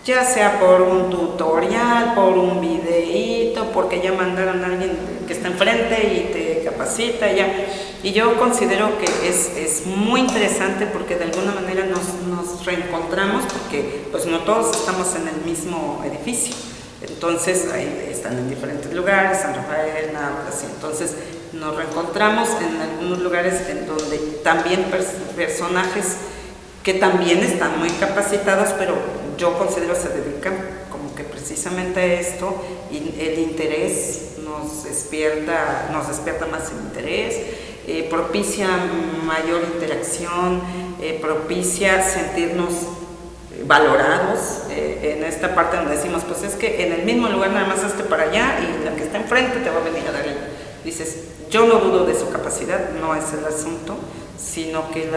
ya sea por un tutorial, por un videíto, porque ya mandaron a alguien que está enfrente y te capacita ya. Y yo considero que es muy interesante porque de alguna manera nos reencontramos, porque pues no todos estamos en el mismo edificio. Entonces ahí están en diferentes lugares, San Rafael, Nápoles, entonces nos reencontramos en algunos lugares en donde también personajes que también están muy capacitados, pero yo considero se dedican como que precisamente a esto, y el interés nos despierta más el interés, propicia mayor interacción, propicia sentirnos valorados en esta parte donde decimos, pues es que en el mismo lugar nada más hazte para allá y la que está enfrente te va a venir a dar. Dices, yo no dudo de su capacidad, no es el asunto, sino que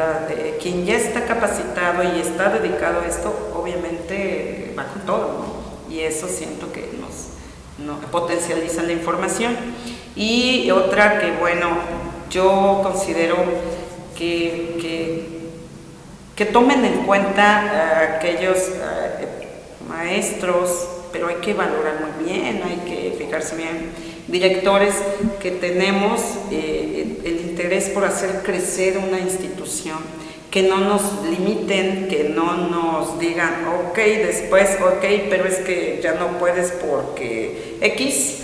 quien ya está capacitado y está dedicado a esto, obviamente va con todo, ¿no? Y eso siento que nos potencializa la información. Y otra que, bueno, yo considero que tomen en cuenta aquellos maestros, pero hay que valorar muy bien, hay que fijarse bien, directores que tenemos el interés por hacer crecer una institución, que no nos limiten, que no nos digan, ok, después, ok, pero es que ya no puedes porque X.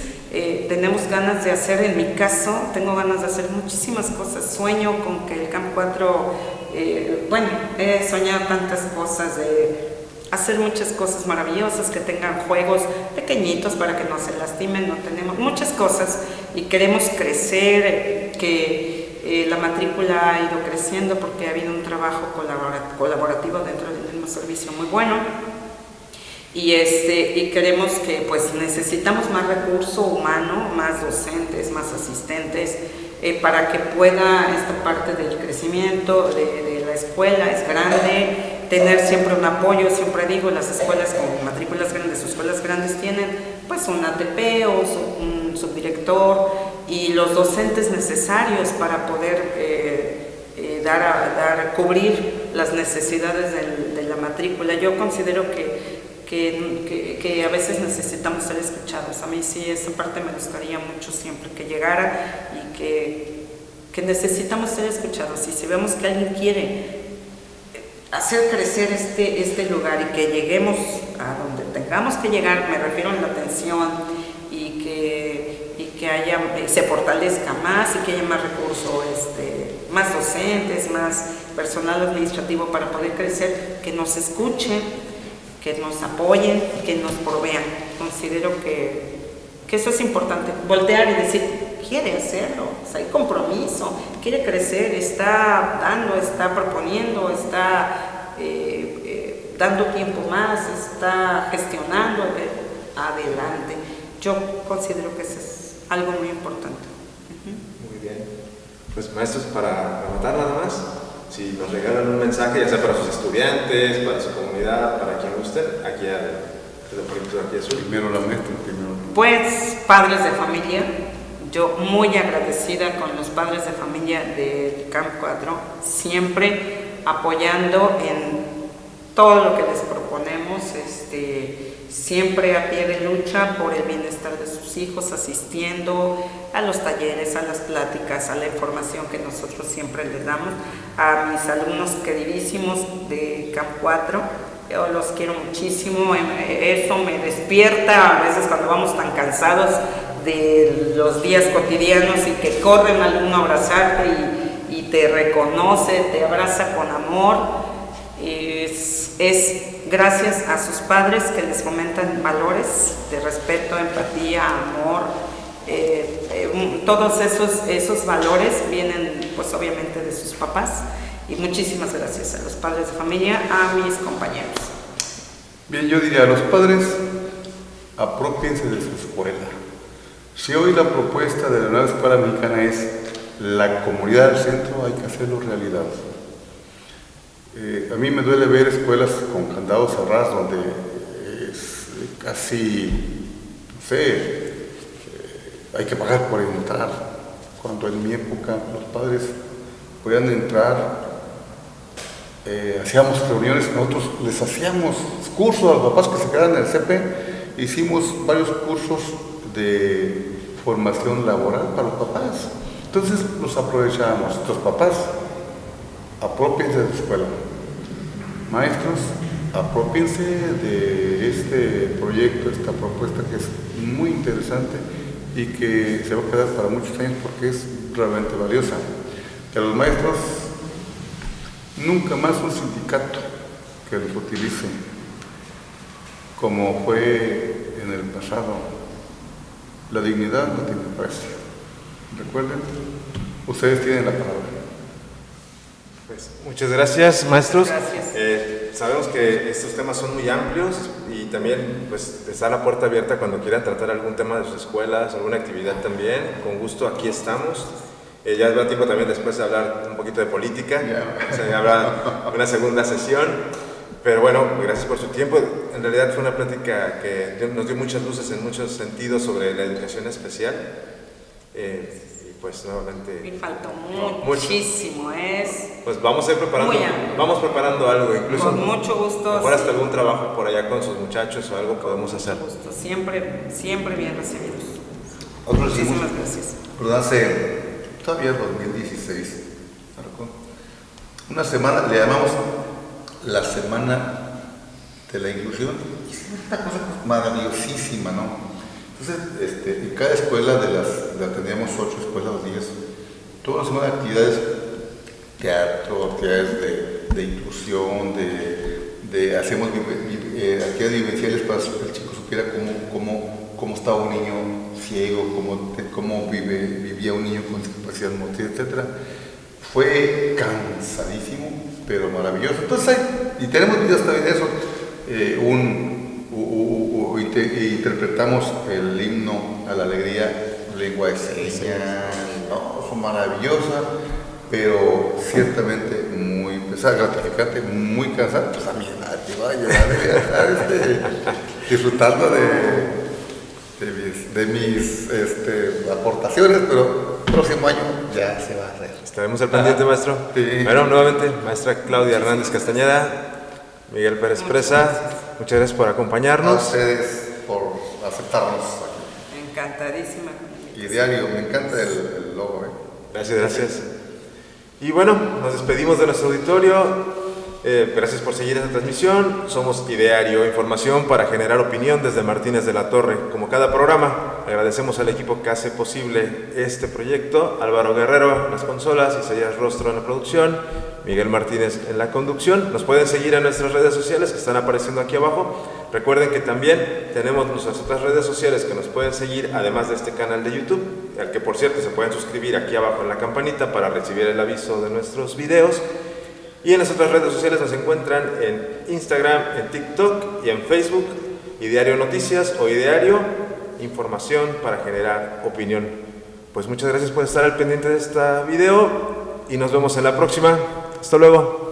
Tenemos ganas de hacer, en mi caso, tengo ganas de hacer muchísimas cosas. Sueño con que el Camp 4, he soñado tantas cosas, de hacer muchas cosas maravillosas, que tengan juegos pequeñitos para que no se lastimen, no tenemos muchas cosas y queremos crecer, que la matrícula ha ido creciendo porque ha habido un trabajo colaborativo dentro del mismo servicio muy bueno. Y creemos que pues necesitamos más recurso humano, más docentes, más asistentes, para que pueda esta parte del crecimiento de la escuela. Es grande, tener siempre un apoyo. Siempre digo, las escuelas con matrículas grandes, escuelas grandes tienen pues un ATP o un subdirector y los docentes necesarios para poder cubrir las necesidades de la matrícula. Yo considero que a veces necesitamos ser escuchados. A mí sí, esa parte me gustaría mucho siempre que llegara, y que necesitamos ser escuchados. Y si vemos que alguien quiere hacer crecer este lugar y que lleguemos a donde tengamos que llegar, me refiero en la atención, y que haya, se fortalezca más y que haya más recursos, más docentes, más personal administrativo para poder crecer, que nos escuchen, que nos apoyen, que nos provean. Considero que eso es importante, voltear y decir, quiere hacerlo, o sea, hay compromiso, quiere crecer, está dando, está proponiendo, está dando tiempo más, está gestionando, adelante. Yo considero que eso es algo muy importante. Muy bien. Pues maestros, para rematar nada más, si nos regalan un mensaje, ya sea para sus estudiantes, para su comunidad, para quien guste, aquí a Zuli. Primero la maestra, primero. Pues padres de familia, yo muy agradecida con los padres de familia del Camp 4, siempre apoyando en todo lo que les propongo. proponemos, siempre a pie de lucha por el bienestar de sus hijos, asistiendo a los talleres, a las pláticas, a la información que nosotros siempre les damos. A mis alumnos queridísimos de CAM 4, yo los quiero muchísimo, eso me despierta a veces cuando vamos tan cansados de los días cotidianos y que corre un alumno a abrazarte y te reconoce, te abraza con amor. Es gracias a sus padres que les fomentan valores de respeto, empatía, amor. Todos esos valores vienen pues obviamente de sus papás, y muchísimas gracias a los padres de familia, a mis compañeros. Bien, yo diría a los padres, apropiense de su escuela. Si hoy la propuesta de la nueva escuela mexicana es la comunidad del centro, hay que hacerlo realidad. A mí me duele ver escuelas con candados cerrados donde es casi, no sé, hay que pagar por entrar, cuando en mi época los padres podían entrar. Hacíamos reuniones, nosotros les hacíamos cursos a los papás que se quedaban en el CP, hicimos varios cursos de formación laboral para los papás, entonces los aprovechábamos. Los papás, apropiense de su escuela. Maestros, apropiense de este proyecto, esta propuesta que es muy interesante y que se va a quedar para muchos años porque es realmente valiosa. Que a los maestros, nunca más un sindicato que los utilice como fue en el pasado. La dignidad no tiene precio. Recuerden, ustedes tienen la palabra. Pues, muchas gracias, maestros. Gracias. Sabemos que estos temas son muy amplios y también pues está la puerta abierta cuando quieran tratar algún tema de sus escuelas, alguna actividad también. Con gusto, aquí estamos. Ya habrá tiempo también después de hablar un poquito de política. O sea, habrá una segunda sesión. Pero bueno, gracias por su tiempo. En realidad fue una plática que nos dio muchas luces en muchos sentidos sobre la educación especial. Y pues nuevamente... Me faltó muchísimo, Pues vamos a ir preparando, vamos preparando algo, incluso... Con mucho gusto. Mejor hasta algún trabajo por allá con sus muchachos o algo podemos hacer. Con mucho gusto, siempre bien recibidos. Muchísimas gracias. Pues hace todavía 2016, una semana, le llamamos la Semana de la Inclusión. Es una cosa maravillosísima, ¿no? Entonces, en cada escuela teníamos 8 escuelas o 10, todas las semanas actividades, teatro, actividades de inclusión, hacemos actividades vivenciales para que el chico supiera cómo estaba un niño ciego, cómo vivía un niño con discapacidad motriz, etc. Fue cansadísimo, pero maravilloso. Entonces, y tenemos videos también de eso. Interpretamos el himno a la alegría, lengua de señas, ¿no? Fue maravillosa, pero ciertamente muy pesada, gratificante, muy cansada. Pues a mí nadie va a llegar disfrutando de mis aportaciones, pero el próximo año ya se va a hacer. Estaremos al pendiente, maestro. Sí. Bueno, nuevamente, maestra Claudia Hernández Castañeda, Miguel Pérez Presa, muchas gracias por acompañarnos. A ustedes por aceptarnos aquí. Encantadísima. Ideario, me encanta el logo. Gracias. Y bueno, nos despedimos de nuestro auditorio. Gracias por seguir esta transmisión. Somos Ideario, información para generar opinión desde Martínez de la Torre. Como cada programa, agradecemos al equipo que hace posible este proyecto: Álvaro Guerrero en las consolas, Isaías Rostro en la producción, Miguel Martínez en la conducción. Nos pueden seguir en nuestras redes sociales que están apareciendo aquí abajo. Recuerden que también tenemos nuestras otras redes sociales que nos pueden seguir, además de este canal de YouTube, al que por cierto se pueden suscribir aquí abajo en la campanita para recibir el aviso de nuestros videos. Y en las otras redes sociales nos encuentran en Instagram, en TikTok y en Facebook, Ideario Noticias o Ideario Información para generar opinión. Pues muchas gracias por estar al pendiente de este video y nos vemos en la próxima. Hasta luego.